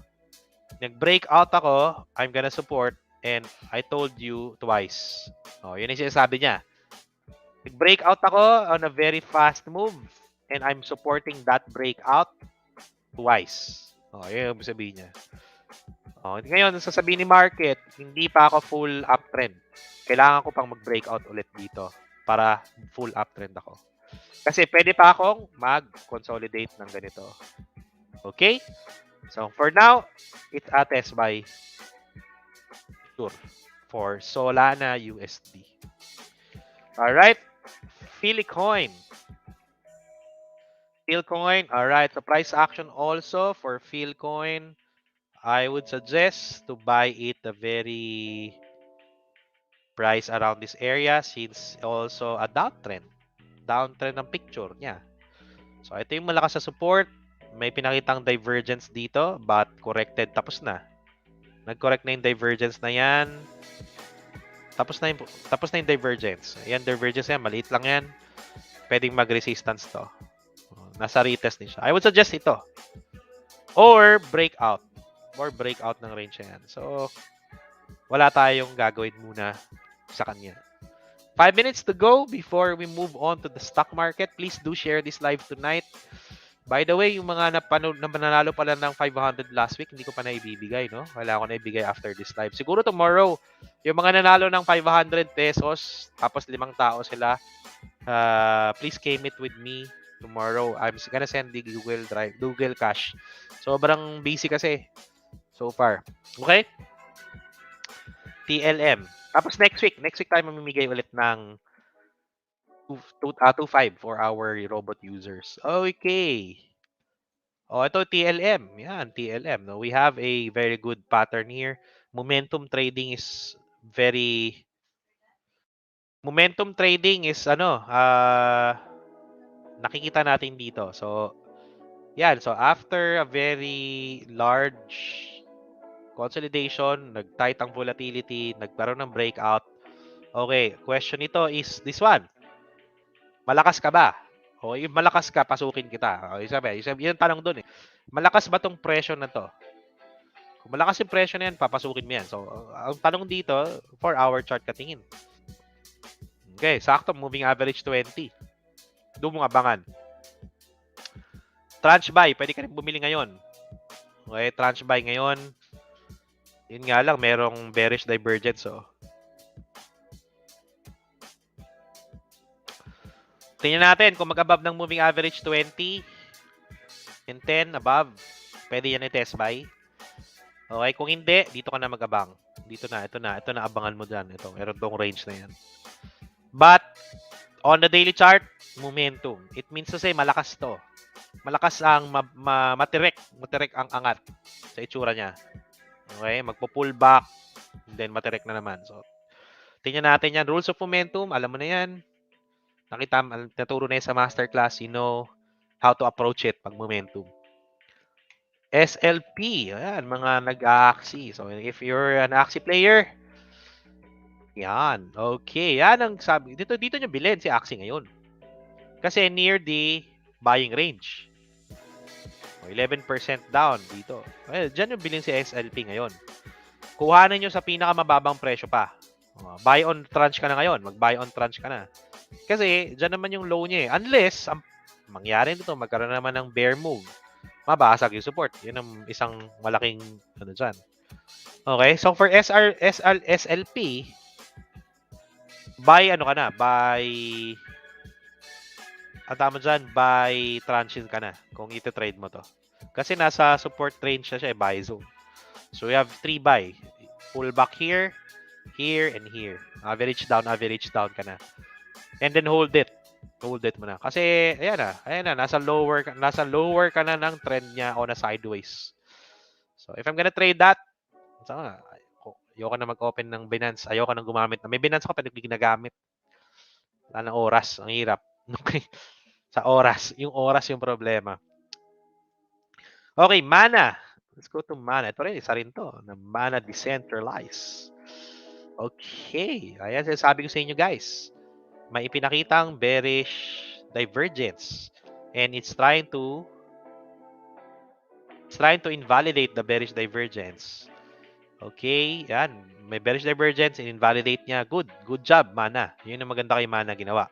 Nag-breakout ako, I'm gonna support, and I told you twice. Oh, yun yung sinasabi niya. Nag-breakout ako on a very fast move, and I'm supporting that breakout twice. Oh, yun yung sabihin niya. Oh, ngayon, sasabihin ni market, hindi pa ako full uptrend. Kailangan ko pang mag-breakout ulit dito para full uptrend ako. Kasi pwede pa akong mag-consolidate ng ganito. Okay? So, for now, it's a test buy for Solana USD. Alright? Philcoin. Philcoin. Alright. So, price action also for Philcoin. I would suggest to buy it a very price around this area since also a downtrend. Downtrend ng picture niya. So, ito yung malakas sa support. May pinakitang divergence dito, but corrected. Tapos na. Nag-correct na yung divergence na yan. Tapos na yung divergence. Ayan, divergence yan. Maliit lang yan. Pwedeng mag-resistance to. Nasa retest din siya. I would suggest ito. Or breakout. Or breakout ng range yan. So, wala tayong gagawin muna sa kanya. 5 minutes to go before we move on to the stock market. Please do share this live tonight. By the way, yung mga nanalo pala ng 500 last week, hindi ko pa naibibigay, no? Kailangan ko na ibigay after this live. Siguro tomorrow, yung mga nanalo ng 500 pesos, tapos 5 tao sila, please claim it with me tomorrow. I'm gonna send the Google Cash. Sobrang busy kasi so far. Okay? TLM. Tapos next week tayo mamimigay ulit ng 2.5 for our robot users. Okay. Oh, ito TLM. Yan, TLM. No, we have a very good pattern here. Momentum trading is nakikita natin dito. So, yan. So, after a very large Consolidation, nag-tight ang volatility, nagkaroon ng breakout. Okay, question nito is this one. Malakas ka ba? O yung malakas ka, pasukin kita. O, yung tanong dun eh. Malakas ba tong presyo na to? Kung malakas yung presyo na yan, papasukin mo yan. So, ang tanong dito, 4-hour chart katingin. Okay, sakto, moving average 20. Doon mong abangan. Tranche buy, pwede ka rin bumili ngayon. Okay, tranche buy ngayon. Yun nga lang, merong bearish divergence. So, tingnan natin kung mag-above ng moving average 20 and 10 above. Pwede yan i-test buy. Okay, kung hindi, dito ka na mag-abang. Ito na abangan mo dyan. Meron tong range na yan. But, on the daily chart, momentum. It means to say, malakas to. Malakas ang matirek ang angat sa itsura niya. Okay, magpo-pull back, then matirek na naman. So, tingnan natin yan. Rules of momentum, alam mo na yan. Naturo na yan sa masterclass. You know how to approach it pag momentum. SLP, ayan, mga nag-axi. So, if you're an axi player, yan. Okay, yan ang sabi. Dito nyo bilhin si axi ngayon. Kasi near the buying range. 11% down dito. Well, dyan yung bilhin si SLP ngayon. Kuhanin nyo sa pinakamababang presyo pa. Buy on tranche ka na ngayon. Mag-buy on tranche ka na. Kasi, dyan naman yung low niya eh. Unless, mangyari nito, magkaroon naman ng bear move. Mabasag yung support. Yun ang isang malaking ano dyan. Okay, so for SLP, buy ano ka na? Buy, ang tama dyan, buy tranches ka na kung ito-trade mo to. Kasi nasa support range na siya, buy zone. So we have 3 buy. Pull back here, here, and here. Average down ka na. And then hold it. Hold it mo na. Kasi, ayan na, nasa lower ka na ng trend niya on a sideways. So, if I'm gonna trade that, ayoko na mag-open ng Binance. Ayoko na gumamit. May Binance ako, pero hindi ginagamit. Wala ng oras. Ang hirap. Okay. Sa oras. Yung oras yung problema. Okay, Mana. Let's go to Mana. Ito rin, isa rin to. Na Mana Decentralize. Okay. Ayan, sabi ko sa inyo, guys. May ipinakitang bearish divergence. And it's trying to invalidate the bearish divergence. Okay, yan. May bearish divergence, invalidate niya. Good. Good job, Mana. Yun ang maganda kay Mana ginawa.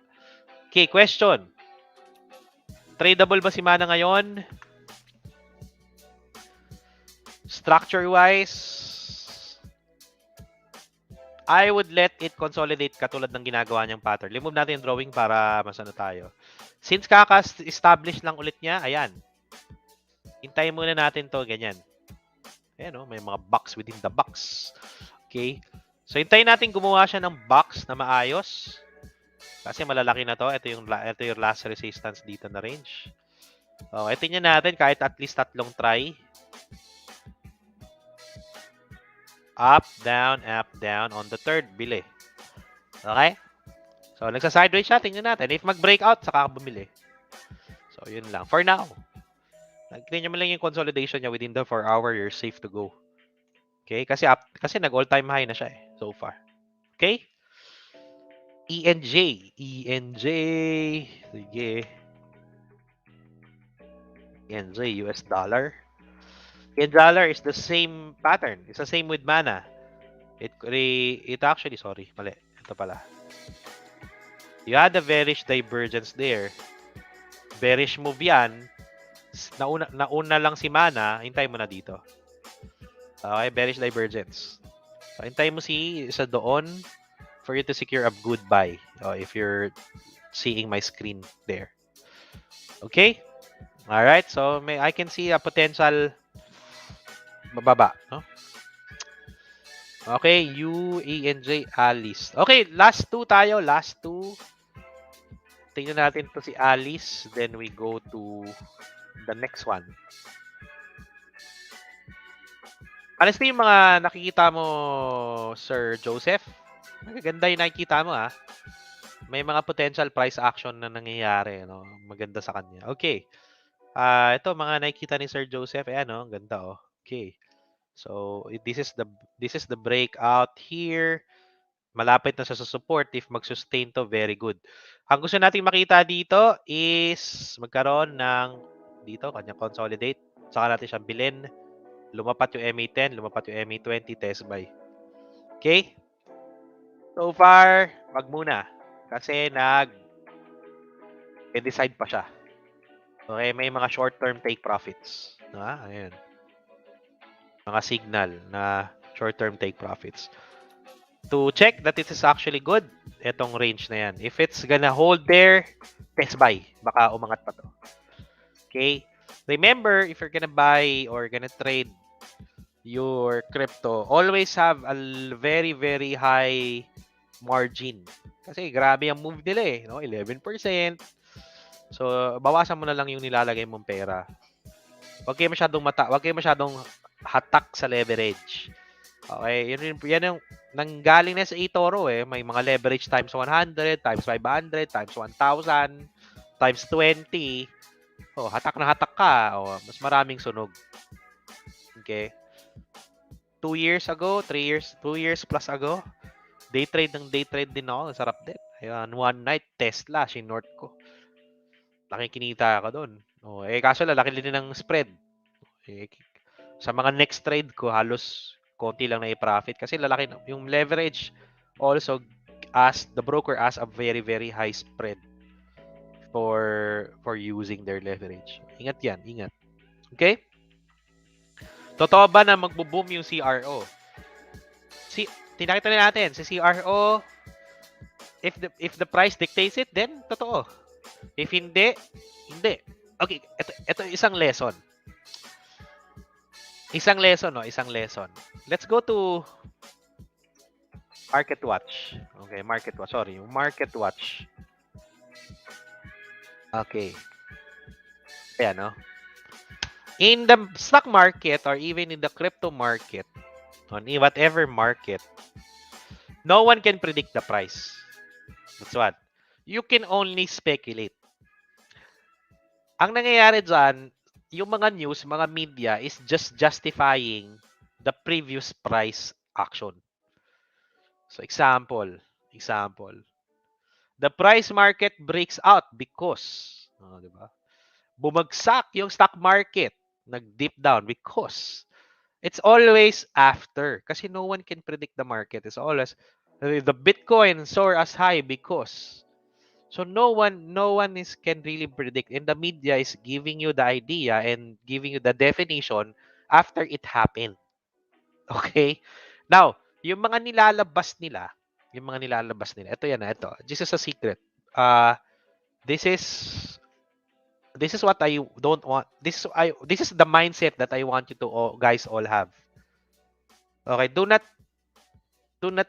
Okay, question. Tradable ba si Mana ngayon? Structure-wise, I would let it consolidate katulad ng ginagawa niyang pattern. Remove natin yung drawing para masano tayo. Since kaka-establish lang ulit niya, ayan. Hintayin muna natin to ganyan. Ayan, may mga box within the box. Okay. So, hintayin natin gumawa siya ng box na maayos. Kasi malalaki na to. Ito yung last resistance dito na range. Okay, tingnan natin kahit at least 3 try. Up, down, on the third, bili. Okay? So, nagsa-sideways siya, tingnan natin. If mag-breakout, saka ka bumili. So, yun lang. For now, tingnan mo lang yung consolidation niya within the 4-hour, you're safe to go. Okay? Kasi nag-all-time high na siya so far. Okay? ENJ. Sige. ENJ, US dollar. In dollar is the same pattern. It's the same with Mana. It actually, sorry, mali. Ito pala. You had a bearish divergence there. Bearish move yan. Nauna lang si Mana. Hintay mo na dito. Okay, bearish divergence. So, hintay mo isa doon for you to secure a good buy. If you're seeing my screen there. Okay? Alright, so I can see a potential bababa, no? Okay, UANJ Alice. Okay, last 2 tayo. Last 2. Tingnan natin to si Alice. Then we go to the next one. Honestly, yung mga nakikita mo, Sir Joseph, magaganda yung nakikita mo, ha? May mga potential price action na nangyayari, no? Maganda sa kanya. Okay. Ito, mga nakikita ni Sir Joseph. Ayan, no? Ganda, oh. Okay. So this is the breakout here. Malapit na siya sa support. If mag-sustain to, very good. Ang gusto nating makita dito is magkaroon ng dito, kanya consolidate. Saka natin siyang bilhin. Lumapat yung MA10, lumapat yung MA20, test buy. Okay? So far, wag muna. Kasi decide pa siya. Okay, may mga short-term take profits. Ayan. Mga signal na short-term take profits. To check that it is actually good, etong range na yan. If it's gonna hold there, test buy. Baka umangat pa to. Okay? Remember, if you're gonna buy or gonna trade your crypto, always have a very, very high margin. Kasi grabe ang move nila eh, no? 11%. So, bawasan mo na lang yung nilalagay mong pera. Wag kayo masyadong hatak sa leverage. Okay, yan yung nanggaling na sa eToro eh. May mga leverage times 100, times 500, times 1,000, times 20. Oh, hatak na hatak ka. Oh, mas maraming sunog. Okay? 2 years ago, 3 years, 2 years plus ago, day trade din ako. Sarap din. Ayan, one night, Tesla, sinort ko. Laki kinita ka doon. Oh, kaso lalaki din ng spread. Eh, sa mga next trade ko, halos konti lang na i-profit. Kasi lalaki na. Yung leverage also the broker as a very, very high spread for using their leverage. Ingat yan, ingat. Okay? Totoo ba na magbo-boom yung CRO? Tinakita na natin, si CRO, if the price dictates it, then totoo. If hindi, hindi. Okay, ito isang lesson. Isang lesson, no? Isang lesson. Let's go to Market Watch. Okay, Market Watch. Sorry, Market Watch. Okay. Ayan, no? In the stock market or even in the crypto market, on whatever market, no one can predict the price. That's what. You can only speculate. Ang nangyayari dyan, yung mga news, mga media is just justifying the previous price action. So example, the price market breaks out because, diba? Bumagsak yung stock market, nag-dip down because it's always after. Kasi no one can predict the market. It's always the Bitcoin soar as high because. So no one can really predict. And the media is giving you the idea and giving you the definition after it happened. Okay? Now, yung mga nilalabas nila, ito yan, ito. This is a secret. This is what I don't want. This is the mindset that I want you to guys all have. Okay, do not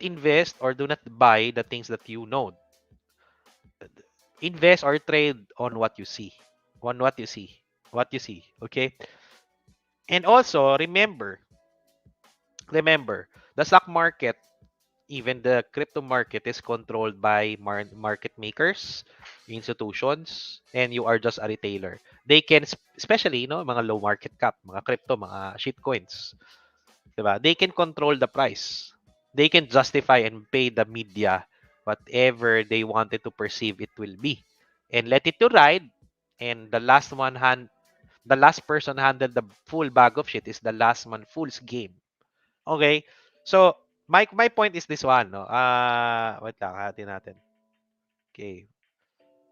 invest or do not buy the things that you know. Invest or trade on what you see. On what you see. What you see. Okay? And also, remember, the stock market, even the crypto market is controlled by market makers, institutions, and you are just a retailer. They can, especially, mga low market cap, mga crypto, mga shitcoins, diba? They can control the price. They can justify and pay the media whatever they wanted to perceive it will be, and let it to ride. And the last person handled the full bag of shit is the last man fool's game. Okay? So, my point is this one, no? Wait lang, hati natin. Okay.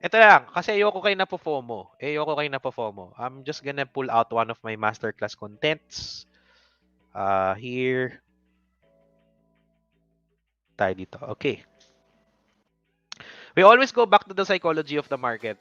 Ito lang, kasi ayoko kayo napo-FOMO. I'm just gonna pull out one of my masterclass contents. Here. Tayo dito. Okay. We always go back to the psychology of the market.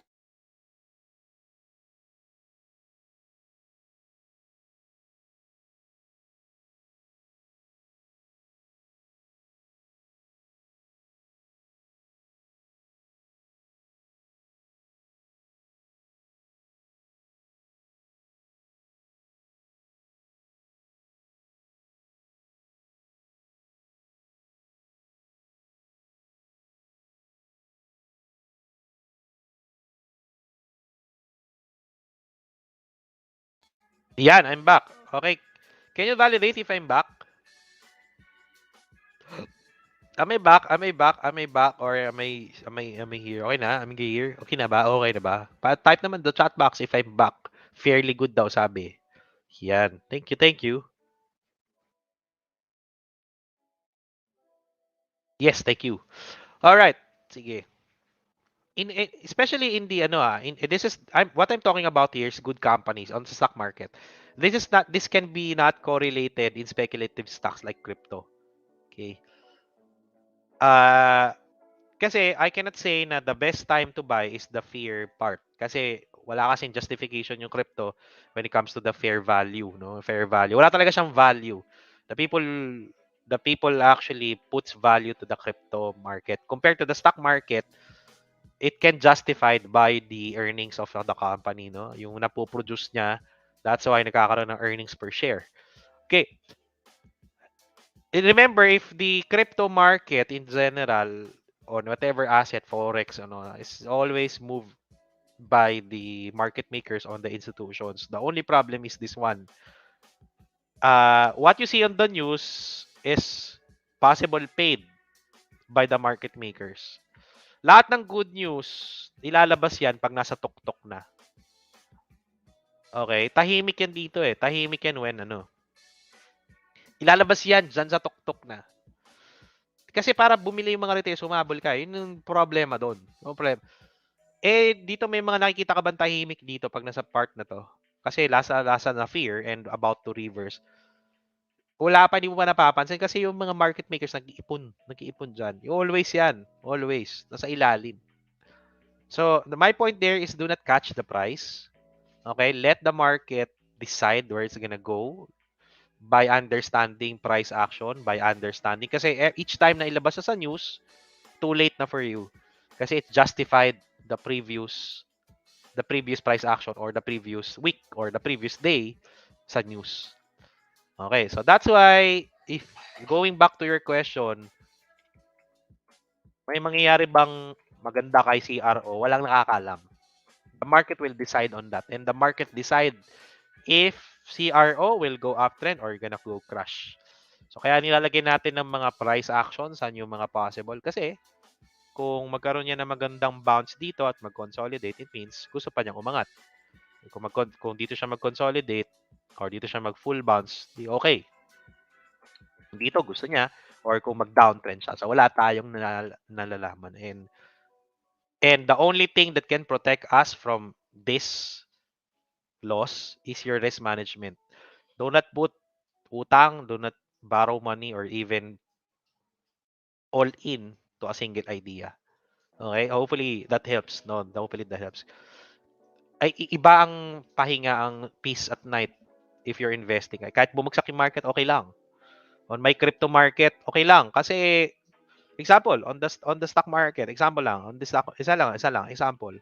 Yan, I'm back. Okay. Can you validate if I'm back? Am I back? Am I back? Am I back? Or am I here? Okay na? Am I here? Okay na ba? Okay na ba? Type naman the chat box if I'm back. Fairly good daw sabi. Yan. Thank you, thank you. Yes, thank you. All right. Sige. Especially in the this is what I'm talking about here is good companies on the stock market. This can be not correlated in speculative stocks like crypto. Okay. Uh Kasi I cannot say na the best time to buy is the fear part. Kasi wala kasing justification yung crypto when it comes to the fair value, no? Fair value. Wala talaga siyang value. The people the people actually puts value to the crypto market compared to the stock market. It can justified by the earnings of the company, no? Yung napoproduce niya, that's why nagkakaroon ng earnings per share. Okay. And remember, if the crypto market in general, on whatever asset, Forex, is always moved by the market makers on the institutions. The only problem is this one. What you see on the news is possible paid by the market makers. Lahat ng good news, ilalabas yan pag nasa tuktok na. Okay? Tahimik yan dito eh. Tahimik yan when ilalabas yan dyan sa tuktok na. Kasi para bumili yung mga retail, sumabol ka. Yun yung problema doon. No problem. Dito may mga nakikita ka bang tahimik dito pag nasa part na to? Kasi lasa na fear and about to reverse. Wala pa, hindi mo pa napapansin kasi yung mga market makers nag-iipon dyan. Always yan. Always. Nasa ilalim. So, my point there is do not catch the price. Okay? Let the market decide where it's gonna go by understanding price action, by understanding. Kasi each time na ilabas sa news, too late na for you. Kasi it justified the previous price action or the previous week or the previous day sa news. Okay, so that's why if going back to your question, may mangyayari bang maganda kay CRO? Walang nakakalam. The market will decide on that and the market decide if CRO will go uptrend or gonna go crash. So kaya nilalagay natin ng mga price actions saan yung mga possible kasi kung magkaroon niya ng magandang bounce dito at mag-consolidate, it means gusto pa niyang umangat. Kung dito siya mag-consolidate or dito siya mag-full bounce, di okay. Kung dito gusto niya or kung mag-downtrend siya. So wala tayong nalalaman. And the only thing that can protect us from this loss is your risk management. Do not put utang, do not borrow money or even all in to a single idea. Okay? Hopefully that helps. No, hopefully that helps. Iba ang pahinga ang peace at night if you're investing. Kahit bumagsak yung market, okay lang. On my crypto market, okay lang. Kasi, example, on the stock market, example lang, on the stock, isa lang, example.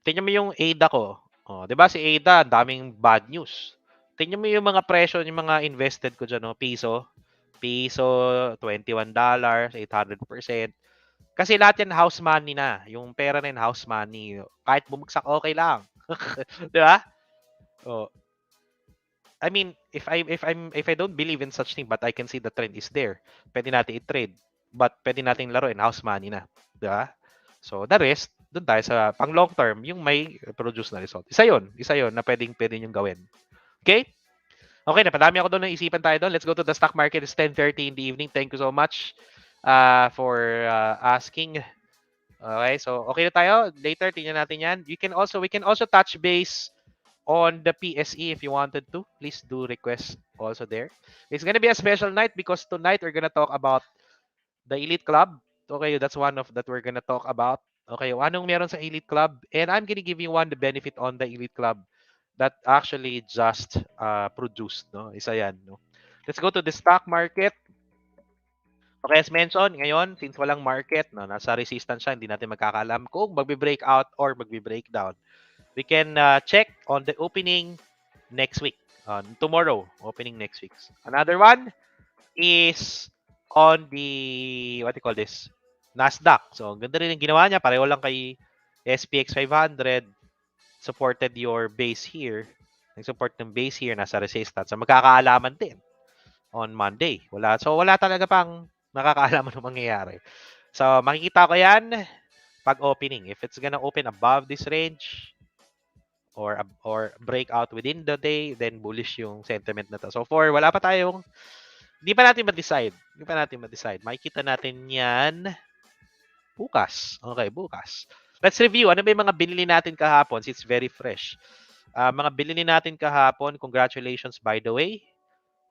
Tingnan mo yung ADA ko. Oh, 'di ba si ADA, ang daming bad news. Tingnan mo yung mga presyo, yung mga invested ko diyan, no, piso, $21, 800%. Kasi lahat yan house money na. Yung pera na yun, house money. Kahit bumagsak, okay lang. 'Di ba? Oh, I mean, if I don't believe in such thing but I can see the trend is there, pwede natin i-trade. But pwede nating laruin house money na, 'di ba? So the rest, doon tayo sa pang long term, yung may produce na result. Isa 'yon na pwedeng yung gawin. Okay? Okay, napadami ako doon ng isipan tayo doon. Let's go to the stock market. It's 10:30 in the evening. Thank you so much for asking. Okay, so okay na tayo. Later tingnan natin 'yan. We can also touch base on the PSE if you wanted to. Please do request also there. It's gonna be a special night because tonight we're gonna talk about the Elite Club. Okay, that's one of that we're gonna talk about. Okay, anong meron sa Elite Club? And I'm gonna give you one the benefit on the Elite Club that actually just produced. No? Isa yan. No? Let's go to the stock market. Okay, as mentioned, ngayon, since walang market, no, nasa resistance siya, hindi natin magkakalam kung magbe-breakout or magbe-breakdown. We can check on the opening next week. Tomorrow, opening next week. Another one is on the, what do you call this? Nasdaq. So, ganda rin yung ginawa niya. Pareho lang kay SPX 500. Supported your base here. Nag-support ng base here, nasa resistance. So, magkakaalaman din on Monday. Wala talaga pang nakakaalaman ng mangyayari. So, makikita ko yan pag opening. If it's gonna open above this range, or breakout within the day, then bullish yung sentiment na to. So, wala pa tayong, hindi pa natin ma-decide. Makikita natin yan bukas. Okay, bukas. Let's review. Ano ba yung mga binili natin kahapon since it's very fresh? Mga binili natin kahapon, congratulations by the way.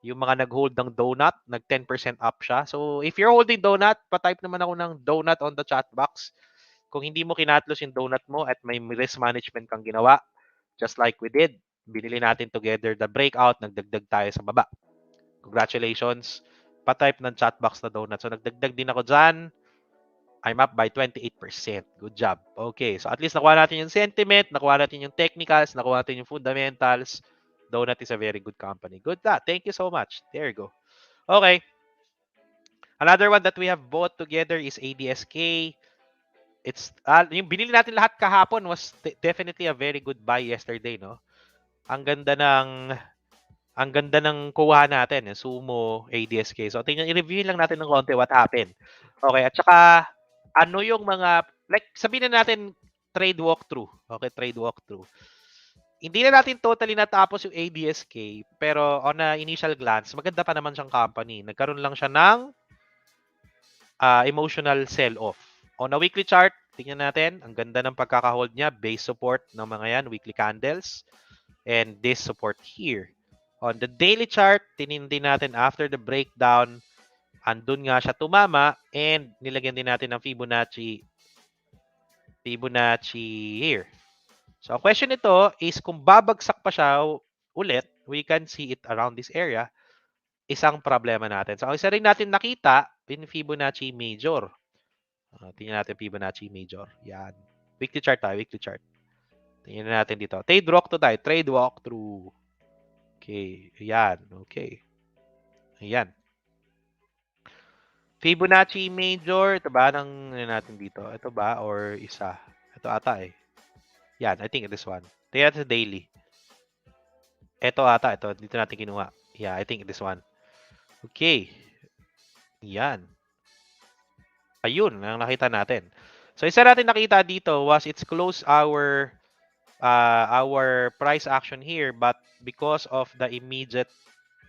Yung mga nag-hold ng donut, nag 10% up siya. So, if you're holding donut, pa-type naman ako ng donut on the chat box. Kung hindi mo kinatlos yung donut mo at may risk management kang ginawa, just like we did, binili natin together the breakout, nagdagdag tayo sa baba. Congratulations. Pa-type ng chat box na donut. So, nagdagdag din ako dyan. I'm up by 28%. Good job. Okay, so at least nakuha natin yung sentiment, nakuha natin yung technicals, nakuha natin yung fundamentals. Donut is a very good company. Good that. Thank you so much. There you go. Okay. Another one that we have bought together is ADSK. It's yung binili natin lahat kahapon was definitely a very good buy yesterday, no? Ang ganda ng kuha natin, yung Sumo, ADSK. So tingnan, i-review lang natin ng konti what happened. Okay, at saka ano yung mga, like sabihin na natin trade walkthrough. Okay, trade walkthrough. Hindi na natin totally natapos yung ADSK, pero on a initial glance, maganda pa naman siyang company. Nagkaroon lang siya ng emotional sell-off. On a weekly chart, tingnan natin, ang ganda ng pagkakahold niya, base support ng mga yan, weekly candles, and this support here. On the daily chart, tinindi natin after the breakdown, andun nga siya tumama, and nilagyan din natin ng Fibonacci here. So, ang question nito is kung babagsak pa siya ulit, we can see it around this area, isang problema natin. So, ang isa rin natin nakita, in Fibonacci Major. Tingnan natin Fibonacci Major. Yan. Weekly chart tayo, weekly chart. Tingnan natin dito. Trade walkthrough. Okay, ayan. Okay. Ayan. Fibonacci Major, ito ba? Ano natin dito? Ito ba? Or isa? Ito ata eh. Yan, I think this one. Tingnan natin sa daily. Ito ata, ito. Dito natin kinuha. Yeah, I think this one. Okay. Yan. Ayun, ang nakita natin. So, isa natin nakita dito was it's close our price action here, but because of the immediate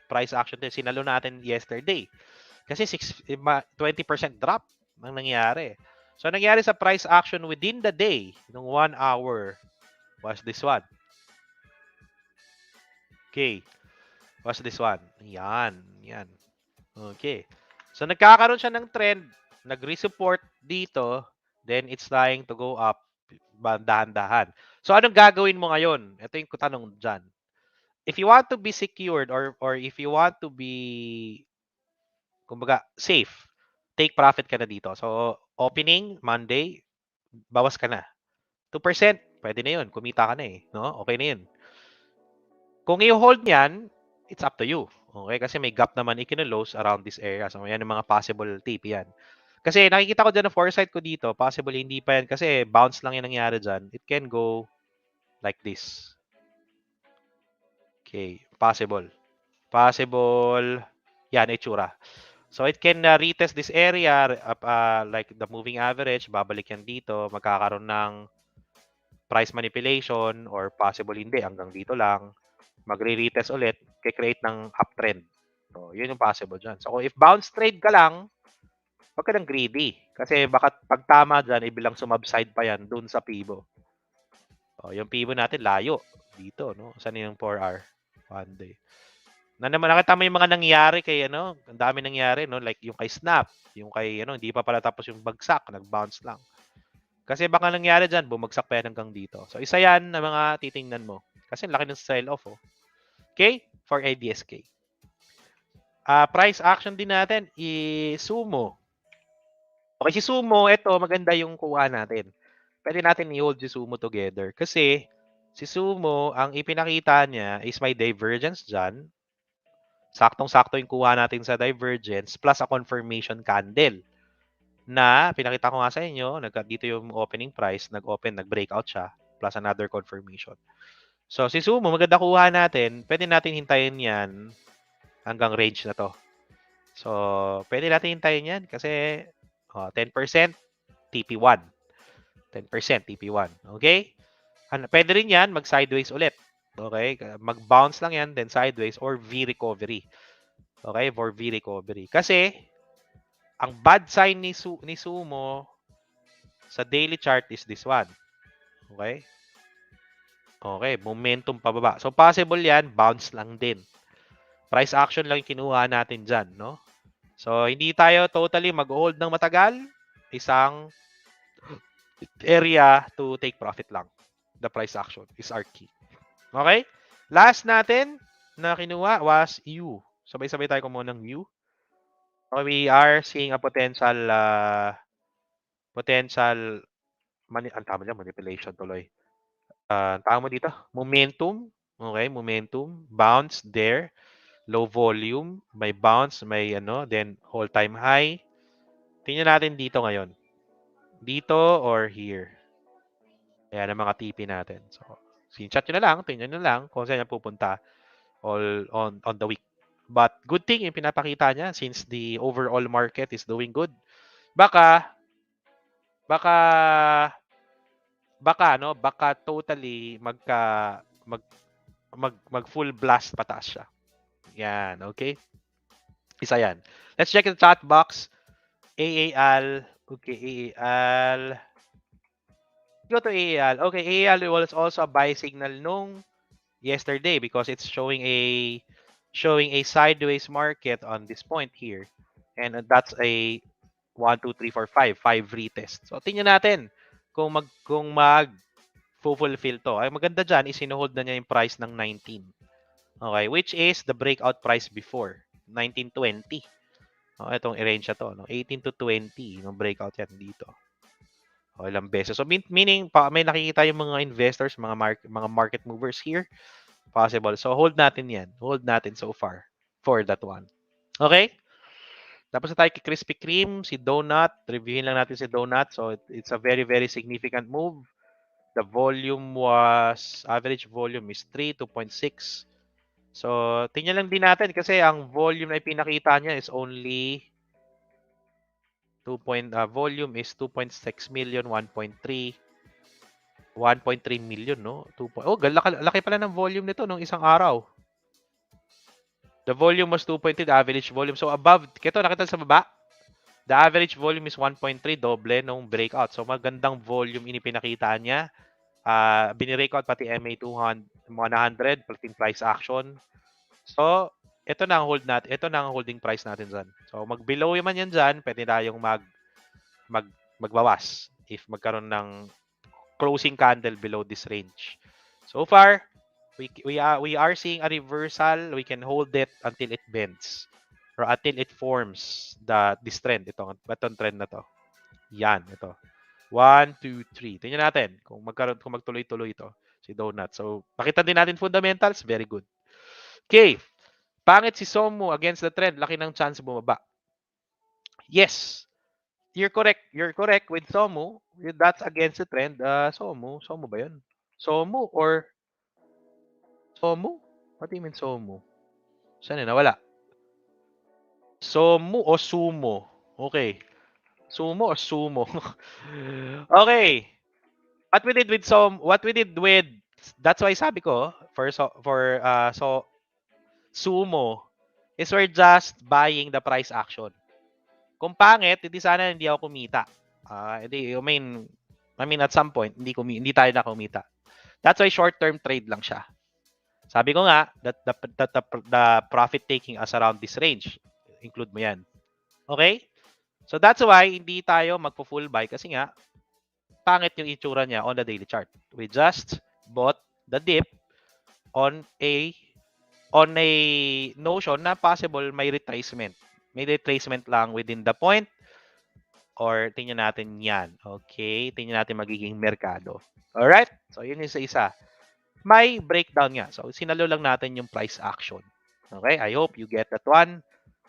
price action din, sinalo natin yesterday. Kasi 20% drop ang nangyari. So, nangyari sa price action within the day, nung 1 hour, was this one. Okay. Was this one. Yan. Yan. Okay. So, nagkakaroon siya ng trend, nag-resupport dito, then it's trying to go up, dahan-dahan. So, anong gagawin mo ngayon? Ito yung tanong dyan. If you want to be secured or if you want to be, kumbaga, safe, take profit ka na dito. So, opening, Monday, bawas ka na. 2%, pwede na yun. Kumita ka na eh. No? Okay na yun. Kung i-hold niyan, it's up to you. Okay? Kasi may gap naman ikinulose around this area. So, yan yung mga possible tip yan. Kasi nakikita ko dyan na foresight ko dito, possibly hindi pa yan kasi bounce lang yung nangyari dyan. It can go like this. Okay, possible. Possible. Yan, itsura. So, it can retest this area, like the moving average, babalik yan dito, magkakaroon ng price manipulation or possible hindi, hanggang dito lang. Magre-retest ulit, kikreate ng uptrend. So, yun yung possible dyan. So, if bounce trade ka lang, wag ka ng greedy. Kasi baka pag tama dyan, ibilang sumubside pa yan dun sa Pibo. O, yung Pibo natin, layo. Dito, no? Saan yung 4R? One day. Nakita mo yung mga nangyari kay, ang dami nangyari, no? Like yung kay Snap, yung kay, hindi pa pala tapos yung bagsak, nag-bounce lang. Kasi baka nangyari dyan, bumagsak pa yan hanggang dito. So, isa yan na mga titingnan mo. Kasi laki ng sell-off, oh. Okay? For ADSK. Price action din natin is Sumo. Okay, si Sumo, ito, maganda yung kuha natin. Pwede natin i-hold si Sumo together. Kasi, si Sumo, ang ipinakita niya is may divergence dyan. Saktong-sakto yung kuha natin sa divergence plus a confirmation candle. Na, pinakita ko nga sa inyo, dito yung opening price, nag-open, nag-breakout siya, plus another confirmation. So, si Sumo, maganda kuha natin. Pwede natin hintayin yan hanggang range na to. So, pwede natin hintayin yan kasi 10% TP1. 10% TP1. Okay? Pwede rin yan mag-sideways ulit. Okay? Mag-bounce lang yan, then sideways or V-recovery. Okay? For V-recovery. Kasi, ang bad sign ni Sumo sa daily chart is this one. Okay? Okay, momentum pababa. So, possible yan, bounce lang din. Price action lang yung kinuha natin dyan, no? So, hindi tayo totally mag-hold ng matagal. Isang area to take profit lang. The price action is our key. Okay? Last natin na kinuha was U. Sabay-sabay tayo kumuha ng U. So, we are seeing a potential ang tama dyan, manipulation tuloy. Tama dito, momentum. Okay, momentum. Bounce there. Low volume. May bounce, may then all-time high. Tingnan natin dito ngayon. Dito or here. Ayan ang mga TP natin. So, screenshot nyo na lang, tingnan nyo na lang kung saan yan pupunta all on the week. But good thing yung pinapakita niya since the overall market is doing good. Baka baka baka totally mag full blast pataas siya. Yan, okay? Isa yan. Let's check the chat box. AAL. Okay, AAL. Go to AAL. Okay, AAL was also a buy signal nung yesterday because it's showing a sideways market on this point here. And that's a 1, 2, 3, 4, 5. 5 retest. So, tingnan natin kung fulfill to. Ay, maganda dyan, isinuhold na niya yung price ng 19. Okay, which is the breakout price before. 1920. Itong range na to. No? 18 to 20. Yung breakout yan dito. Ilang beses. So, meaning, may nakikita yung mga investors, mga market movers here. Possible. So, hold natin yan. Hold natin so far for that one. Okay? Tapos na tayo kay Krispy Kreme, si Donut. Reviewin lang natin si Donut. So, it's a very, very significant move. The average volume is 3, 2.6. So, tingnan lang din natin kasi ang volume na ipinakita niya is only volume is 2.6 million, 1.3 million, no? Laki pala ng volume nito nung isang araw. The volume was 2.3, the average volume. So, above, kito nakita sa baba, the average volume is 1.3, doble nung breakout. So, magandang volume pinakita niya. Binibreakout pati MA200, 100, pati price action. So, ito na ang hold natin. Ito na ang holding price natin dyan. So, mag-below man yan dyan, pwede tayong magbawas if magkaroon ng closing candle below this range. So far, we are seeing a reversal. We can hold it until it bends or until it forms this trend. Itong trend na to. Yan, ito. 1, 2, 3. Tingnan natin kung magtuloy-tuloy ito si Donut. So, pakita din natin fundamentals. Very good. Okay. Pangit si Somu against the trend. Laki ng chance bumaba. Yes. You're correct. You're correct with Somu. That's against the trend. Somu ba yun? Somu or Somu? What do you mean Somu? Saan na nawala? Somu o Sumo? Okay. Sumo or Sumo? Okay. What we did with that's why sabi ko Sumo is we're just buying the price action. Kung pangit, hindi ako kumita. I mean at some point hindi tayo na kumita. That's why short-term trade lang siya. Sabi ko nga that the profit taking as around this range. Include mo 'yan. Okay? So that's why hindi tayo magpo-full buy kasi nga pangit yung itsura niya on the daily chart. We just bought the dip on a notion na possible may retracement. May retracement lang within the point or tingnan natin yan. Okay? Tingnan natin magiging merkado. Alright? So, yun yung isa. May breakdown nga. So, sinalo lang natin yung price action. Okay? I hope you get that one.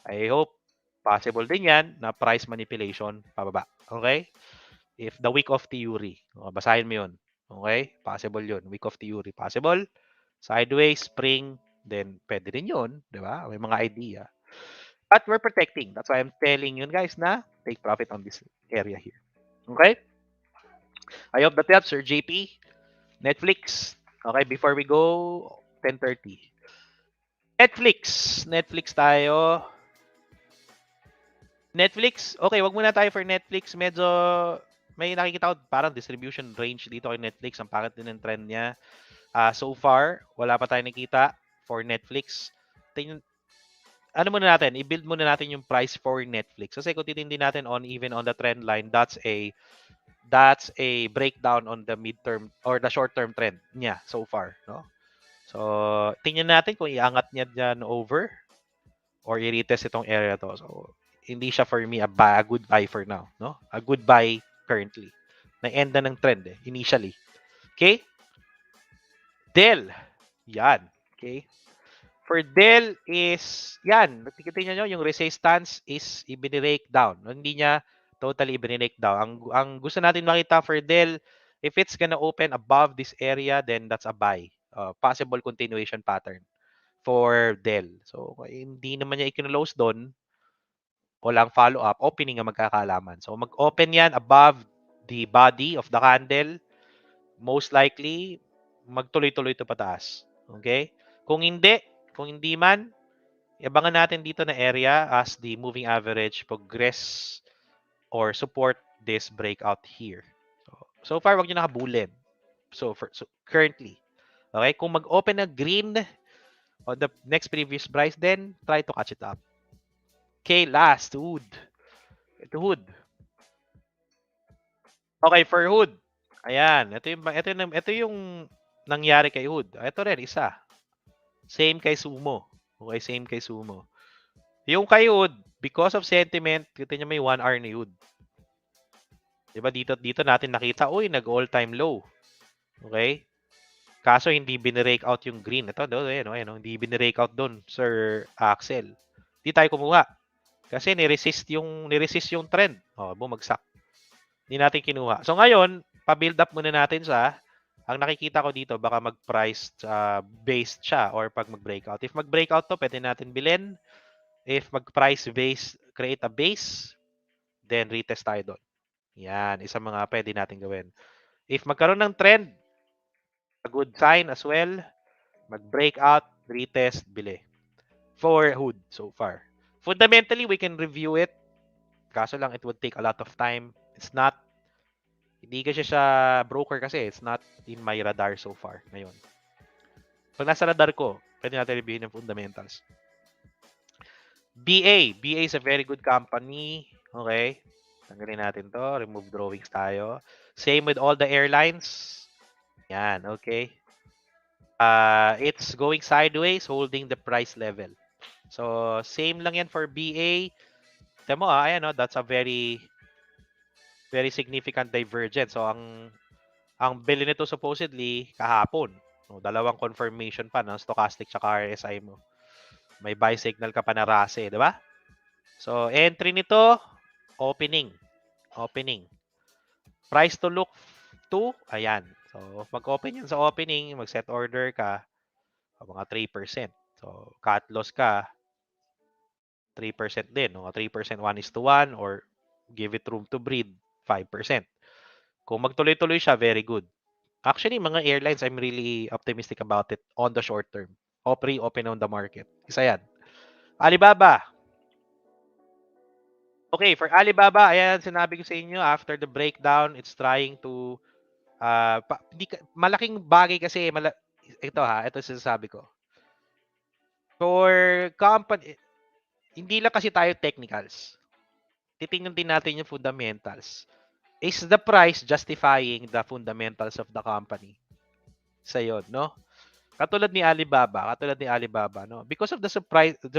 I hope possible din yan na price manipulation pababa. Okay? If the week of theory. Basahin mo yun. Okay? Possible yun. Week of theory. Possible. Sideways, spring, then pwede din yun, di ba? May mga idea. But we're protecting. That's why I'm telling you guys na take profit on this area here. Okay? I hope that helps, Sir JP. Netflix. Okay, before we go, 10:30. Netflix. Netflix tayo. Netflix. Okay, wag muna tayo for Netflix. Medyo may nakikita ko parang distribution range dito kay Netflix. Ang pangit din ng trend niya. So far, wala pa tayong nakita for Netflix. Ano muna natin? I-build muna natin yung price for Netflix. Kasi kung titindi natin on even on the trend line, that's a breakdown on the midterm or the short-term trend niya so far, no? So, tingnan natin kung iangat niya dyan over or i-retest itong area to. So, hindi siya for me a good buy for now, no? A good buy currently. Na-end na ng trend initially. Okay? Dell. Yan. Okay? For Dell is, yan, tingnan nyo, yung resistance is i-break down. Hindi niya totally i-break down. Ang gusto natin makita for Dell, if it's gonna open above this area, then that's a buy. Possible continuation pattern for Dell. So, hindi naman niya i-close doon, walang follow-up, opening ang magkakalaman. So, mag-open yan above the body of the candle, most likely, magtuloy-tuloy ito pataas. Okay? Kung hindi man, abangan natin dito na area as the moving average progress or support this breakout here. So far, wag nyo nakabulin. So currently. Okay? Kung mag-open na green on the next previous price, then try to catch it up. Okay, last, Hood. Ito, Hood. Okay, for Hood. Ayan, ito yung nangyari kay Hood. Ito rin, isa. Same kay Sumo. Okay, same kay Sumo. Yung kay Hood, because of sentiment, kita nyo may 1 hour ni Hood. Diba dito natin nakita, uy, nag all-time low. Okay? Kaso hindi binirake out yung green. Ito, hindi binirake out doon, Sir Axel. Hindi tayo kumuha. Kasi niresist yung trend. Bumagsak. Hindi natin kinuha. So ngayon, pa-build up muna natin ang nakikita ko dito, baka mag-price based siya or pag mag-breakout. If mag-breakout to, pwede natin bilhin. If mag-price base, create a base, then retest tayo doon. Yan, isang mga pwede natin gawin. If magkaroon ng trend, a good sign as well, mag-breakout, retest, bili. For Hood so far. Fundamentally, we can review it. Kaso lang, it would take a lot of time. Hindi kasi siya broker kasi. It's not in my radar so far ngayon. Pag nasa radar ko, pwede natin reviewin yung fundamentals. BA is a very good company. Okay. Tanggalin natin to. Remove drawings tayo. Same with all the airlines. Yan, okay. It's going sideways, holding the price level. So, same lang yan for BA. Temo, ayan, that's a very, very significant divergence. So, ang bili nito supposedly kahapon. Dalawang confirmation pa ng stochastic tsaka RSI mo. May buy signal ka pa na RASE, di ba? So, entry nito, opening. Price to look to, ayan. So, mag-open yan sa opening, mag-set order ka, mga 3%. So, cut loss ka, 3% din. 3% 1:1 or give it room to breathe, 5%. Kung magtuloy-tuloy siya, very good. Actually, mga airlines, I'm really optimistic about it on the short term. Pre-open on the market. Isa yan. Alibaba. Okay, for Alibaba, ayan, sinabi ko sa inyo, after the breakdown, it's trying to, malaking bagay kasi, ito sinasabi ko. For company, hindi lang kasi tayo technicals. Titingnan din natin yung fundamentals. Is the price justifying the fundamentals of the company? Sa yun, no? Katulad ni Alibaba, no? Because of the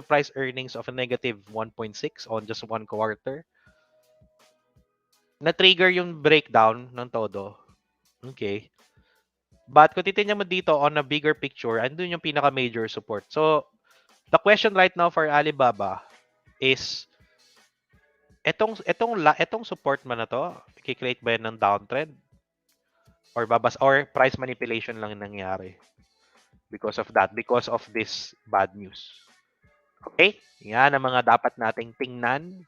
price earnings of a negative 1.6 on just one quarter, na-trigger yung breakdown ng todo. Okay. But kung titingnan mo dito on a bigger picture, andun yung pinaka-major support. So, the question right now for Alibaba is, etong support man na to, i-create ba yan ng downtrend? Or price manipulation lang nangyari? because of that, because of this bad news. Okay? Yan ang mga dapat nating tingnan.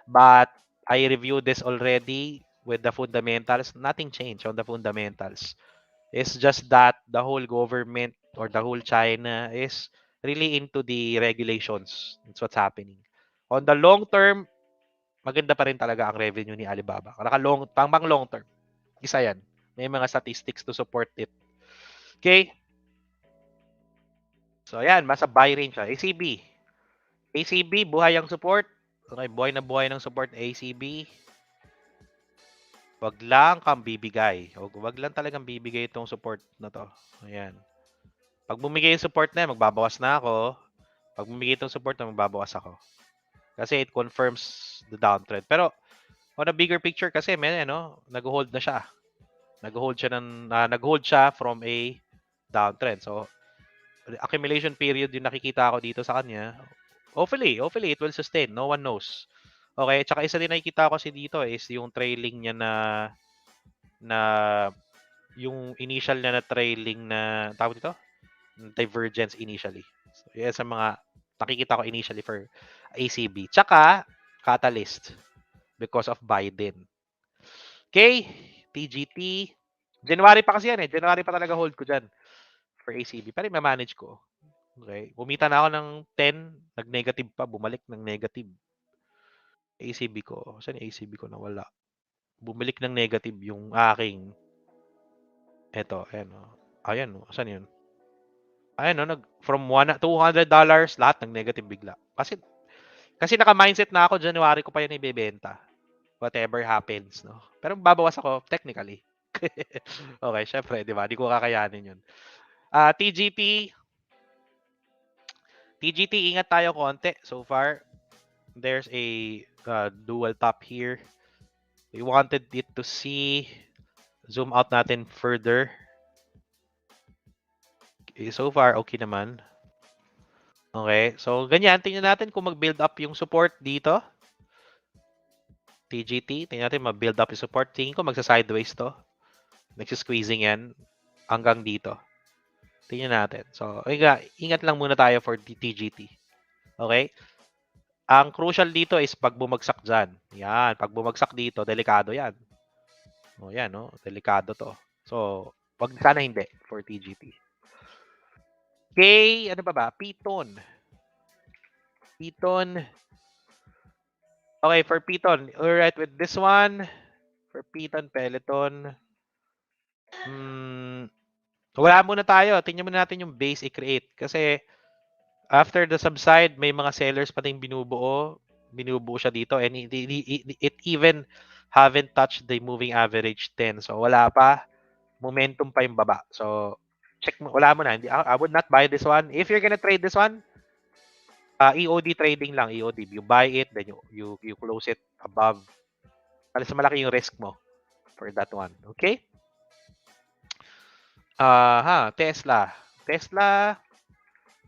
But I reviewed this already with the fundamentals. Nothing changed on the fundamentals. It's just that the whole government or the whole China is really into the regulations. That's what's happening. On the long term, maganda pa rin talaga ang revenue ni Alibaba. Pang long term. Isa yan. May mga statistics to support it. Okay? So, yan. Masa buy range siya. ACB. ACB, buhay ang support. Okay, buhay ng support ACB. Wag lang kang bibigay. Wag lang talagang bibigay itong support na to. Ayan. Pag bumigay yung support na yan, magbabawas na ako. Pag bumigay itong support na, magbabawas ako. Kasi it confirms the downtrend. Pero, on a bigger picture kasi, nag-hold na siya. Nag-hold siya from a downtrend. So, accumulation period yung nakikita ko dito sa kanya. Hopefully, it will sustain. No one knows. Okay, tsaka isa din nakikita ko kasi dito is yung trailing niya na yung initial niya na trailing na tawag dito, divergence initially. So, yan sa mga nakikita ko initially for ACB. Tsaka catalyst because of Biden. Okay, TGT. January pa kasi yan eh. January pa talaga hold ko dyan for ACB. Pero ma-manage ko. Okay. Bumita na ako ng 10, nag-negative pa, bumalik ng negative. ACB ko. Saan yung ACB ko nawala? Bumalik ng negative yung aking eto, ayan o. Ayan o. Saan yun? Ayan o. From $200, lahat ng negative bigla. Kasi naka-mindset na ako, January ko pa yan ibebenta. Whatever happens, no? Pero babawas ako, technically. Okay, syempre, di ba? Di ko kakayanin yun. TGT, ingat tayo konti. So far, there's a dual top here. We wanted it to see. Zoom out natin further. Okay, so far, okay naman. Okay, so ganyan. Tingnan natin kung mag-build up yung support dito. TGT, tingnan natin mag-build up yung support. Tingin ko magsa-sideways to. Nagsisqueezing yan hanggang dito. Tingnan natin. So, ingat lang muna tayo for TGT. Okay? Ang crucial dito is pag bumagsak dyan. Yan. Pag bumagsak dito, delikado yan. O yan, no? Delikado to. So, wag sana hindi for TGT. Okay, ano ba? Piton. Okay, for Piton. Alright, with this one, for Piton, Peloton, wala muna tayo. Tingnan muna natin yung base i-create. Kasi, after the subside, may mga sellers pa din binubuo. Binubuo siya dito. And it even haven't touched the moving average 10. So, wala pa. Momentum pa yung baba. So, check mo. Wala mo na. I would not buy this one. If you're gonna trade this one, EOD trading lang. EOD. You buy it, then you close it above. Alas malaki yung risk mo for that one. Okay? Tesla.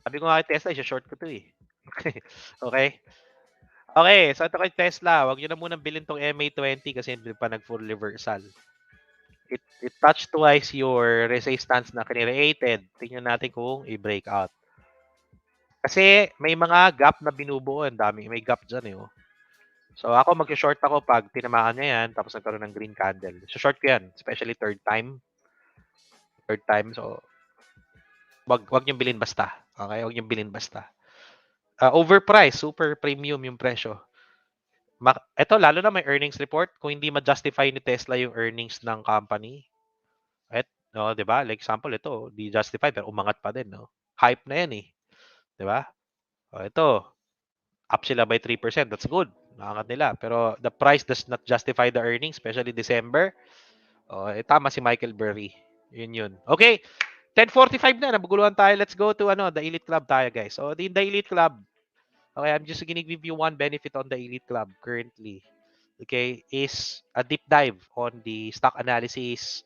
Sabi ko nga kay Tesla, short ko to eh. Okay? Okay, so ito kay Tesla, wag nyo na munang bilhin tong MA20 kasi hindi pa nag-full reversal. It touched twice your resistance na created. Tingnan natin kung i-break out. Kasi may mga gap na binubuo. Ang dami. May gap dyan eh. Oh. So ako mag-short ako pag tinamaan niya yan tapos nagkaroon ng green candle. So short ko yan. Especially third time. So wag niyong bilhin basta. Okay? Wag niyong bilhin basta. Overpriced. Super premium yung presyo. Ito, lalo na may earnings report. Kung hindi ma-justify ni Tesla yung earnings ng company. No, 'di ba? Like example ito, di justify pero umangat pa din, no? Hype na 'yan eh. 'Di ba? Ito, up sila by 3%. That's good. Naangat nila. Pero the price does not justify the earnings, especially December. Tama si Michael Burry. Yun. Okay. 10:45 na. Nabuguluhan tayo. Let's go to the Elite Club tayo, guys. So, in the Elite Club, okay, I'm just gonna give you one benefit on the Elite Club currently. Okay, is a deep dive on the stock analysis,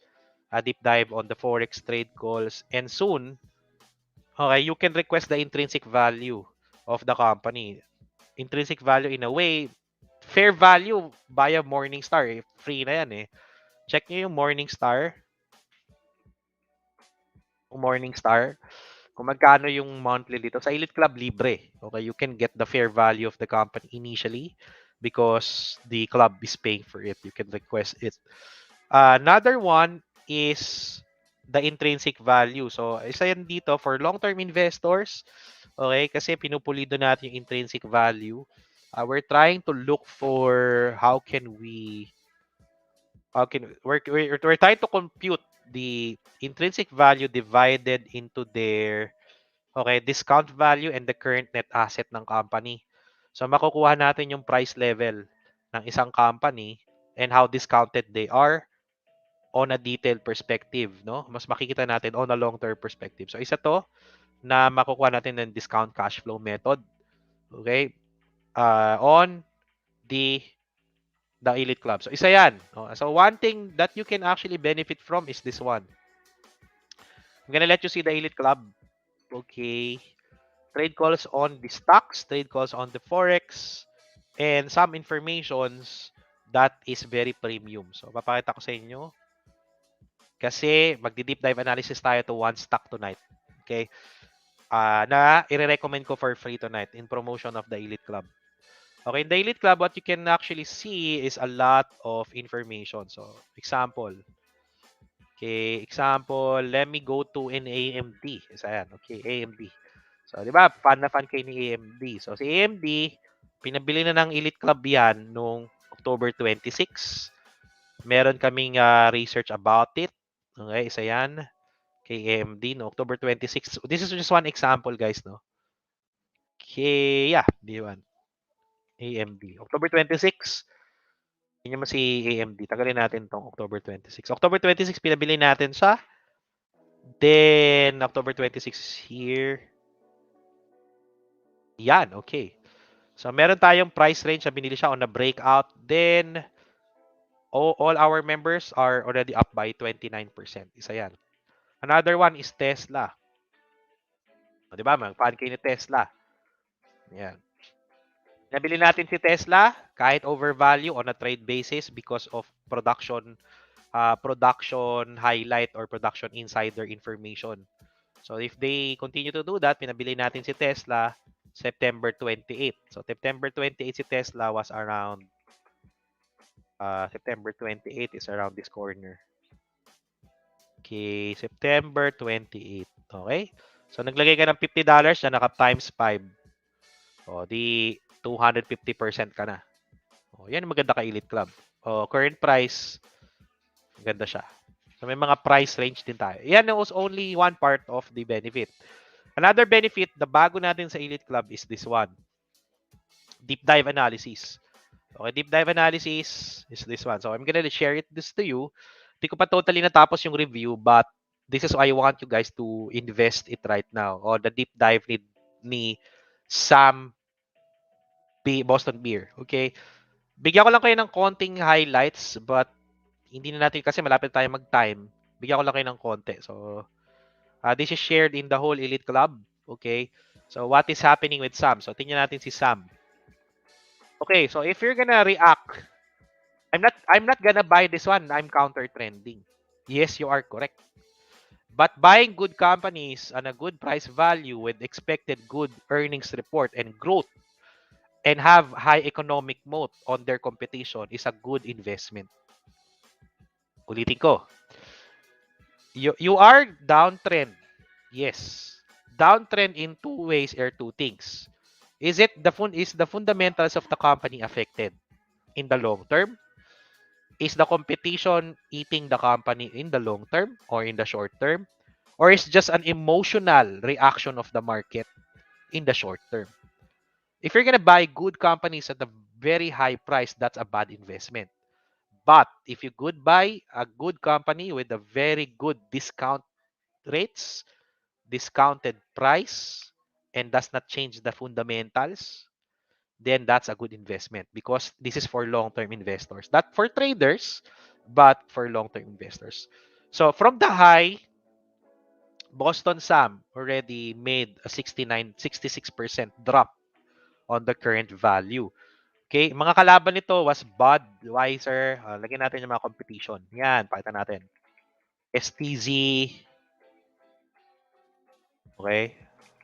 a deep dive on the Forex trade calls, and soon, okay, you can request the intrinsic value of the company. Intrinsic value in a way, fair value via Morningstar. Eh. Free na yan eh. Check nyo yung Morningstar. kung magkano yung monthly dito. Sa Elite Club, libre. Okay, you can get the fair value of the company initially because the club is paying for it. You can request it. Another one is the intrinsic value. So, isa yan dito for long-term investors. Okay, kasi pinupulido natin yung intrinsic value. We're trying to look for we're trying to compute the intrinsic value divided into their discount value and the current net asset ng company. So makukuha natin yung price level ng isang company and how discounted they are on a detailed perspective, no? Mas makikita natin on a long-term perspective. So isa to na makukuha natin ng discount cash flow method. Okay? On the Elite Club. So isa yan. So one thing that you can actually benefit from is this one. I'm gonna let you see the Elite Club. Okay. Trade calls on the stocks, trade calls on the Forex, and some informations that is very premium. So, papakita ko sa inyo. Kasi, magdi-deep dive analysis tayo to one stock tonight. Okay? Na i-recommend ko for free tonight in promotion of the Elite Club. Okay, in the Elite Club, what you can actually see is a lot of information. So, example. Okay, example, let me go to an AMD. Isa yan. Okay, AMD. So, di ba, fan na fan kayo ni AMD. So, si AMD, pinabili na ng Elite Club yan noong October 26. Meron kaming research about it. Okay, isa yan. Kay AMD, no? October 26. This is just one example, guys, no? Okay, yeah, di ba? AMD. October 26. Yun naman si AMD. Tagalin natin tong October 26. October 26, pinabili natin siya. Then, October 26 here. Yan, okay. So, meron tayong price range na binili siya on a breakout. Then, all our members are already up by 29%. Isa yan. Another one is Tesla. O, di ba? Mag-fan kayo ni Tesla. Yan. Nabili natin si Tesla kahit overvalue on a trade basis because of production highlight or production insider information. So, if they continue to do that, pinabili natin si Tesla September 28. So, September 28 si Tesla was around September 28 is around this corner. Okay, September 28. Okay? So, naglagay ka ng $50 na naka times 5. O, di 250% ka na. O, yan maganda ka Elite Club. O, current price, maganda siya. So, may mga price range din tayo. Yan was only one part of the benefit. Another benefit, the bago natin sa Elite Club is this one. Deep dive analysis. Okay, deep dive analysis is this one. So, I'm gonna share this to you. Hindi ko pa totally natapos yung review, but this is why I want you guys to invest it right now. O, the deep dive ni Sam Boston Beer. Okay? Bigyan ko lang kayo ng konting highlights, but hindi na natin kasi malapit tayo mag-time. Bigyan ko lang kayo ng konti. So, this is shared in the whole Elite Club. Okay? So, what is happening with Sam? So, tingnan natin si Sam. Okay, so if you're gonna react, I'm not gonna buy this one. I'm counter trending. Yes, you are correct. But buying good companies on a good price value with expected good earnings report and growth and have high economic moat on their competition is a good investment. Ulitin ko. You are downtrend. Yes. Downtrend in two ways or two things. Is the fundamentals of the company affected in the long term? Is the competition eating the company in the long term or in the short term? Or is just an emotional reaction of the market in the short term? If you're gonna buy good companies at a very high price, that's a bad investment. But if you could buy a good company with a very good discount rates, discounted price, and does not change the fundamentals, then that's a good investment because this is for long-term investors. Not for traders, but for long-term investors. So from the high, Boston Sam already made a 66% drop on the current value. Okay, mga kalaban nito was Budweiser. Lagyan natin yung mga competition. Yan, pakita natin. STZ. Okay?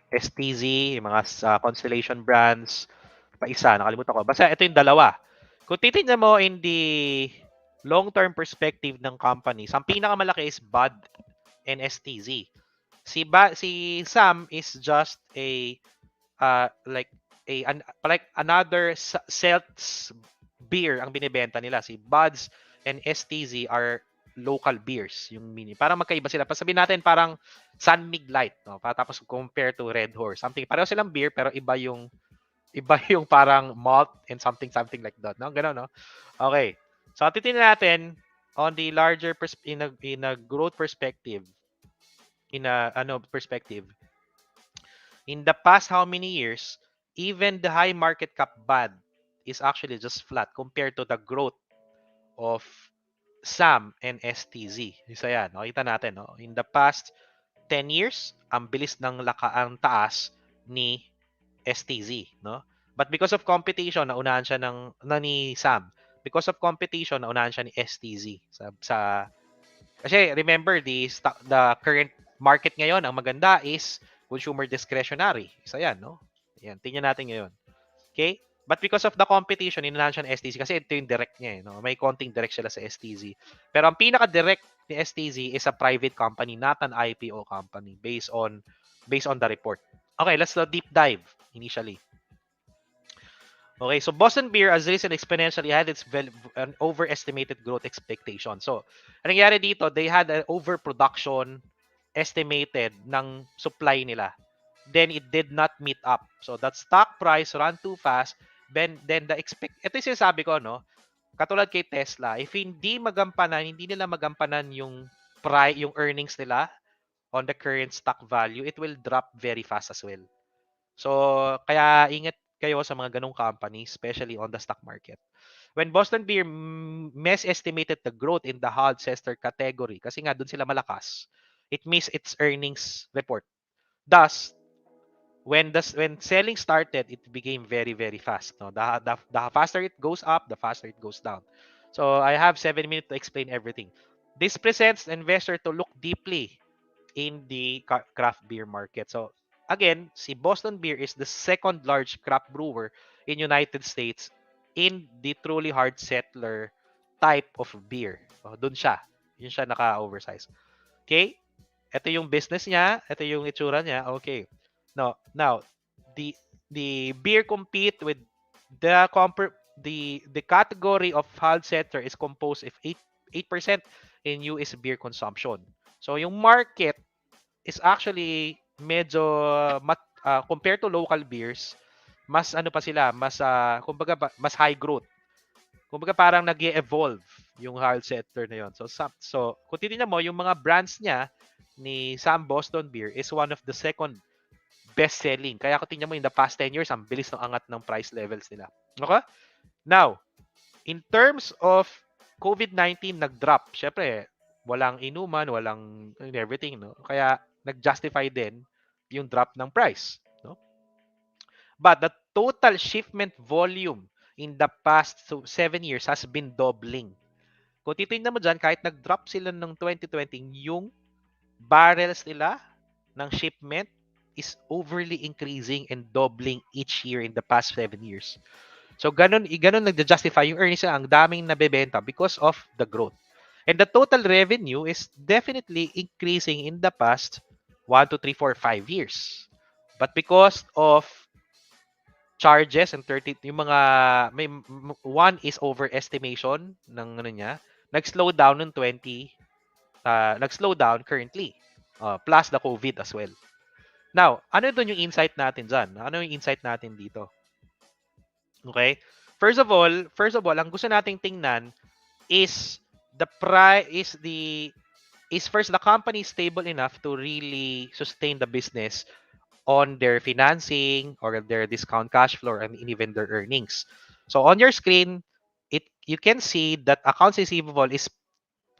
STZ, yung mga Constellation brands, pa isa, nakalimutan ko. Basta ito yung dalawa. Kung titingnan mo in the long-term perspective ng companies, ang pinakamalaki is BUD and STZ. Si Sam is just a like like another seltz beer ang binebenta nila. Si Buds and STZ are local beers, yung mini. Parang magkaiba sila. Sabihin natin parang San Mig Light, no? Tapos compare to Red Horse. Something pareho silang beer pero iba yung parang malt and something like that, no? Ganun, no? Okay. So titingnan natin on the larger in a growth perspective, in a perspective. In the past how many years, even the high market cap bad is actually just flat compared to the growth of SAM and STZ. Isa yan. Nakita natin, no? In the past 10 years, ang bilis ng ang taas ni STZ, no? But because of competition, naunahan siya ni SAM. Because of competition, naunahan siya ni STZ kasi remember the current market ngayon, ang maganda is consumer discretionary. Isa yan, no? Yan, tingnan natin ngayon. Okay? But because of the competition, inunahan siya ng STZ kasi ito yung direct niya, no? May konting direct sila sa STZ. Pero ang pinaka-direct ni STZ is a private company, not an IPO company based on the report. Okay, let's do deep dive initially. Okay, so Boston Beer has risen exponentially, had an overestimated growth expectation. So, ang nangyari dito, they had an overproduction estimated ng supply nila. Then it did not meet up. So that stock price ran too fast. Then ito yung sinasabi ko, no? Katulad kay Tesla, if hindi nila magampanan yung earnings nila on the current stock value, it will drop very fast as well. So, kaya ingat kayo sa mga ganong companies, especially on the stock market. When Boston Beer estimated the growth in the hard sector category, kasi nga doon sila malakas, it missed its earnings report. Thus, when selling started, it became very, very fast. No? The faster it goes up, the faster it goes down. So, I have 7 minutes to explain everything. This presents the investor to look deeply in the craft beer market. So again, si Boston Beer is the second large craft brewer in United States in the truly hard settler type of beer. So, doon siya. Yun siya naka-oversize. Okay? Ito yung business niya, ito yung itsura niya. Okay. Now the beer compete with the category of hard settler is composed of 8% in US beer consumption. So yung market is actually medyo compared to local beers, mas ano pa sila, kumbaga mas high growth. Kumbaga parang nag-evolve yung hard sector na yon. So kung titingnan mo yung mga brands niya ni Sam Boston Beer is one of the second best selling. Kaya kung tingnan mo in the past 10 years, ang bilis ng angat ng price levels nila. Okay? Now, in terms of COVID-19 nag-drop. Syempre, walang inuman, walang everything, no? Kaya nag-justify din yung drop ng price, no? But the total shipment volume in the past 7 years has been doubling. Kung titingnan mo dyan, kahit nag-drop sila ng 2020, yung barrels nila ng shipment is overly increasing and doubling each year in the past 7 years. So, ganun nag-justify yung earnings ang daming nabebenta because of the growth. And the total revenue is definitely increasing in the past 1, 2, 3, 4, 5 years. But because of charges and 30, yung mga, one is overestimation ng ano niya, nag-slow down ng 20, nag-slow down currently. Plus the COVID as well. Now, ano doon yung insight natin dyan? Ano yung insight natin dito? Okay? First of all, ang gusto nating tingnan is first the company stable enough to really sustain the business on their financing or their discount cash flow and even their earnings. So on your screen, you can see that accounts receivable is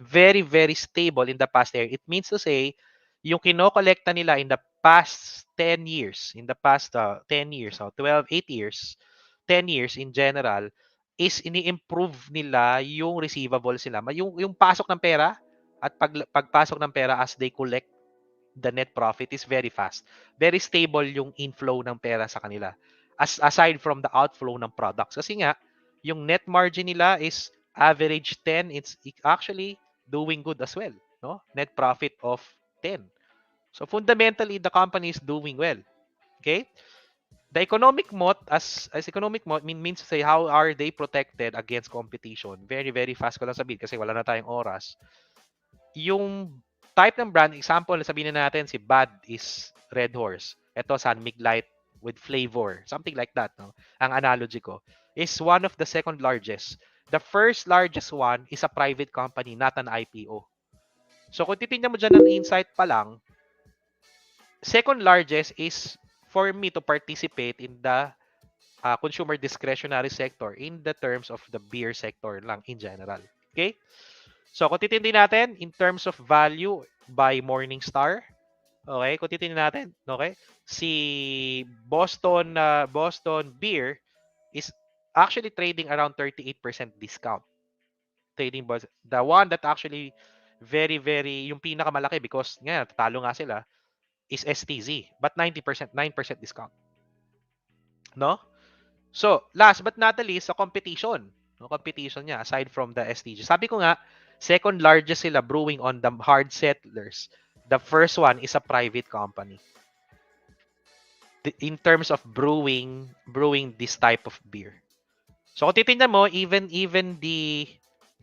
very, very stable in the past year. It means to say, yung kinokolekta nila in the past 10 years, 10 years, 12, 8 years, 10 years in general, is ini-improve nila yung receivables nila. Yung pasok ng pera at pagpasok ng pera as they collect the net profit is very fast. Very stable yung inflow ng pera sa kanila. Aside from the outflow ng products. Kasi nga, yung net margin nila is average 10. It's actually doing good as well. No? Net profit of 10. So fundamentally, the company is doing well. Okay? The economic moat, as economic moat means to say how are they protected against competition. Very, very fast ko lang sabihin kasi wala na tayong oras. Yung type ng brand, example, sabihin na natin si Bad is Red Horse. Ito, Sunmig-Lite with flavor. Something like that. No? Ang analogy ko is one of the second largest. The first largest one is a private company, not an IPO. So kung titingnan mo dyan ng insight pa lang, second largest is for me to participate in the consumer discretionary sector in the terms of the beer sector lang in general. Okay? So kung titingnan natin in terms of value by Morningstar, okay? Kung titingnan natin, okay? Si Boston Beer is actually trading around 38% discount. The one that actually very yung pinakamalaki because nga talo nga sila is STZ but 90% 9% discount. No? So, last but not the least, sa competition. No, competition niya aside from the STG. Sabi ko nga, second largest sila brewing on the hard settlers. The first one is a private company. In terms of brewing this type of beer. So, kung titingnan mo, even the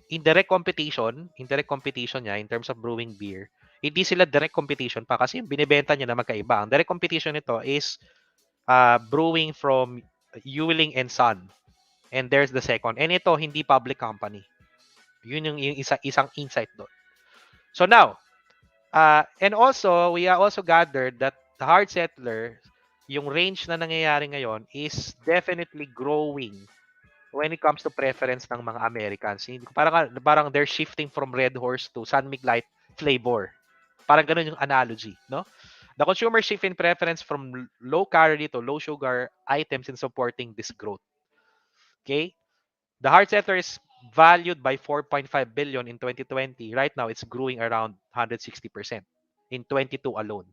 indirect competition niya in terms of brewing beer, hindi sila direct competition pa kasi yung binibenta niya na magkaiba. Ang direct competition nito is brewing from Yuling and Son. And there's the second. And ito, hindi public company. Yun yung isang insight doon. So now, and also, we are also gathered that the hard settler, yung range na nangyayari ngayon is definitely growing when it comes to preference ng mga Americans. Parang they're shifting from Red Horse to San Mig Light flavor. Parang ganun yung analogy, no? The consumer shift in preference from low calorie to low sugar items in supporting this growth. Okay? The hard sector is valued by 4.5 billion in 2020. Right now, it's growing around 160% in 22 alone.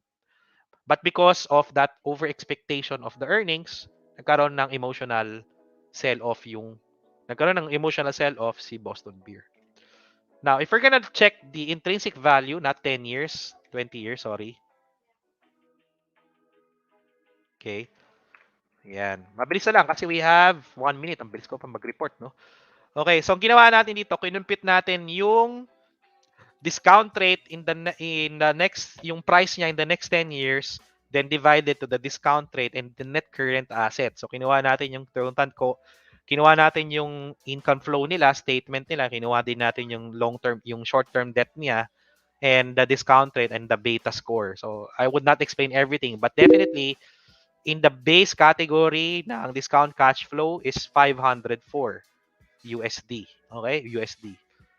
But because of that over expectation of the earnings, nagkaroon ng emotional sell-off si Boston Beer. Now, if we're gonna check the intrinsic value, not 10 years, 20 years, sorry. Okay. Yan. Mabilis na lang kasi we have 1 minute. Ang bilis ko pa mag-report, no? Okay, so ang ginawa natin dito, kinumpit natin yung discount rate in the next yung price niya in the next 10 years, then divided to the discount rate and the net current asset. So kinuha natin yung kinuha natin yung income flow nila, statement nila, kinuha din natin yung long-term, yung short-term debt niya, and the discount rate and the beta score. So I would not explain everything, but definitely in the base category ng discount cash flow is 504 USD. Okay? USD.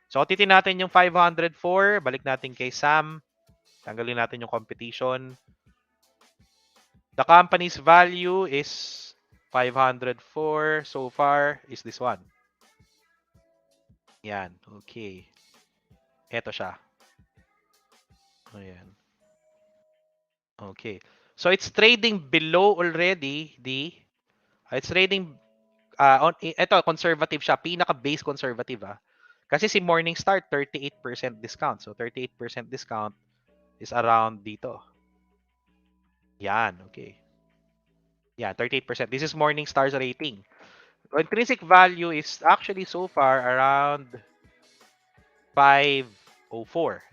So, titin natin yung 504. Balik natin kay Sam. Tanggalin natin yung competition. The company's value is 504 so far is this one. Yan. Okay. Ito siya. Ayan. Okay. So, it's trading below already it's trading ito, conservative siya. Pinaka-base conservative, Kasi si Morningstar, 38% discount. So, 38% discount is around dito. Yan, okay. Yeah, 38%. This is Morningstar's rating. Intrinsic value is actually so far around 504.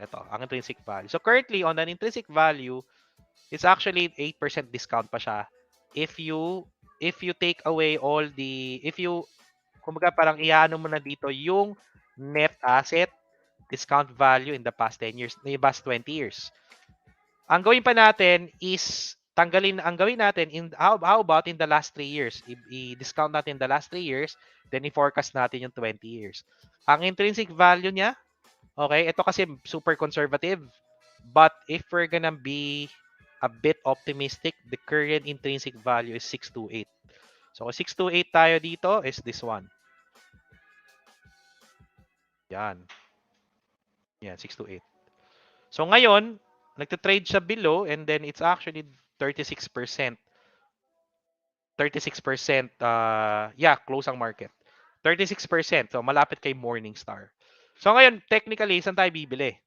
Ito, ang intrinsic value. So, currently, on an intrinsic value, it's actually 8% discount pa siya. If you take away all kumbaga parang iano mo na dito yung net asset discount value in the past 10 years, in the past 20 years. Ang gawin pa natin is ang gawin natin how about in the last 3 years? I-discount natin the last 3 years, then i-forecast natin yung 20 years. Ang intrinsic value niya, okay, ito kasi super conservative, but if we're gonna be a bit optimistic, the current intrinsic value is 628. So, 628 tayo dito is this one. Yan. Yan, 628. So, ngayon, nagte-trade siya below and then it's actually 36%. 36% yeah, close ang market. 36%. So malapit kay Morningstar. So ngayon, technically, saan tayo bibili?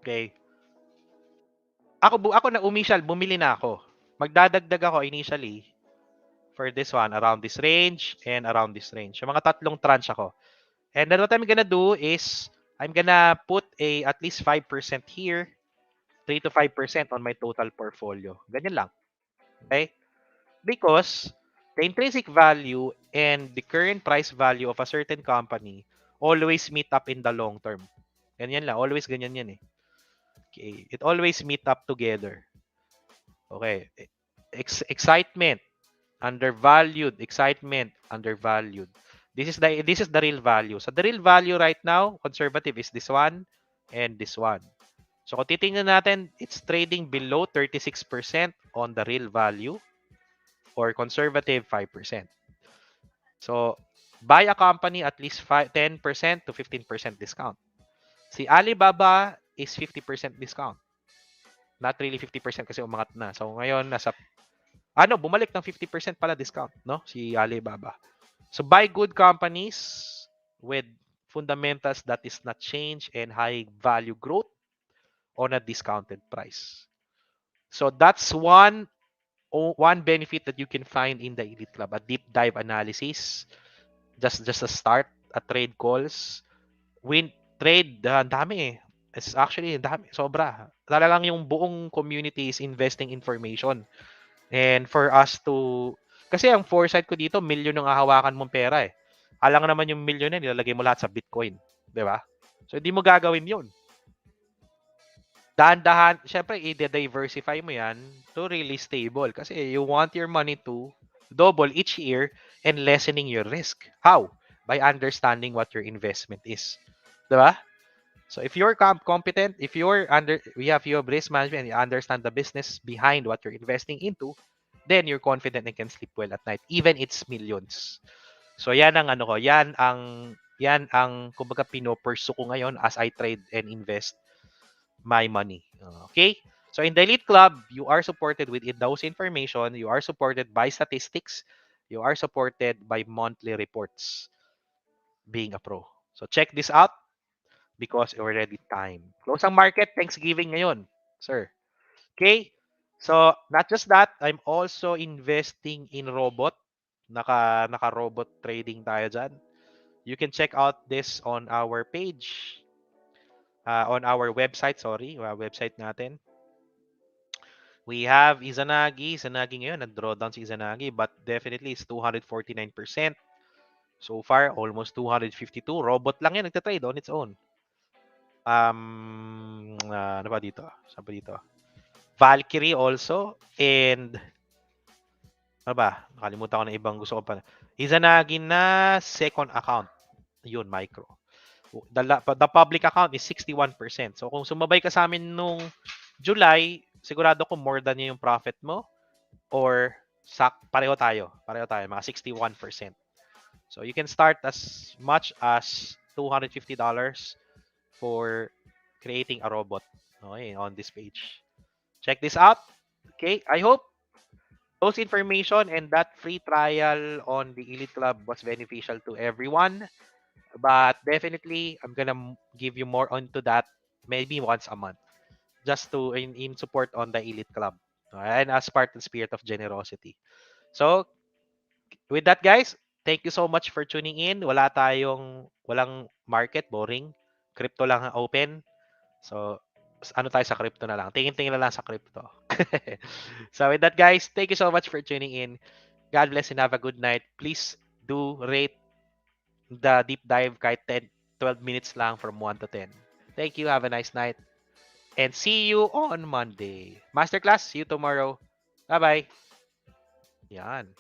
Okay. Ako na initial, bumili na ako. Magdadagdag ako initially for this one around this range and around this range. Yung mga tatlong tranche ako. And then what I'm gonna do is I'm gonna put at least 5% here, 3 to 5% on my total portfolio. Ganyan lang. Okay? Because the intrinsic value and the current price value of a certain company always meet up in the long term. Ganyan lang. Always ganyan yan eh. Okay. It always meet up together. Okay. Excitement, undervalued. Excitement, undervalued. This is the real value. So the real value right now, conservative, is this one and this one. So kung titingnan natin, it's trading below 36% on the real value or conservative 5%. So buy a company at least 10% to 15% discount. Si Alibaba is 50% discount. Not really 50% kasi umangat na. So ngayon nasa bumalik ng 50% pala discount, no? Si Alibaba. So buy good companies with fundamentals that is not change and high value growth on a discounted price. So that's one benefit that you can find in the Elite Club, a deep dive analysis, just a start, a trade calls, win trade, ang dami eh. It's actually dami, sobra. Talagang yung buong community is investing information. And for us to, kasi ang foresight ko dito, milyon yung hahawakan mong pera eh. Alang naman yung milyon na nilalagay mo lahat sa Bitcoin. Di ba? So, hindi mo gagawin yun. Dahan-dahan, syempre, i-diversify mo yan to really stable. Kasi you want your money to double each year and lessening your risk. How? By understanding what your investment is. Di ba? So if you're competent, if you're you have risk management, you understand the business behind what you're investing into, then you're confident and can sleep well at night, even it's millions. So yan ang yan ang kumbaga pino-pursue ko ngayon as I trade and invest my money. Okay? So in the Elite Club, you are supported with those information, you are supported by statistics, you are supported by monthly reports being a pro. So check this out because already time. Close ang market, Thanksgiving ngayon, sir. Okay? So, not just that, I'm also investing in robot. Naka-robot trading tayo dyan. You can check out this on our page. On our website, website natin. We have Izanagi. Izanagi ngayon, nag-drawdown si Izanagi, but definitely it's 249%. So far, almost 252. Robot lang yan, nagtatrade on its own. Ano ba dito? Saan ba dito? Valkyrie also, and ano ba? Nakalimutan ko na ibang gusto ko pa. Izanagi na second account. Yun, micro. The public account is 61%. So kung sumabay ka sa amin nung July, sigurado ko more than yung profit mo or pareho tayo. Pareho tayo, mga 61%. So you can start as much as $250 for creating a robot, okay, on this page. Check this out. Okay, I hope those information and that free trial on the Elite Club was beneficial to everyone. But definitely, I'm gonna give you more onto that maybe once a month, just to in support on the Elite Club, and as part of the spirit of generosity. So with that, guys, thank you so much for tuning in. Walang market, boring. Crypto lang ang open. So ano tayo sa crypto na lang. Tingin-tingin na lang sa crypto. So with that, guys, thank you so much for tuning in. God bless and have a good night. Please do rate the deep dive kahit 12 minutes lang from 1 to 10. Thank you. Have a nice night. And see you on Monday. Masterclass, see you tomorrow. Bye-bye. Yan.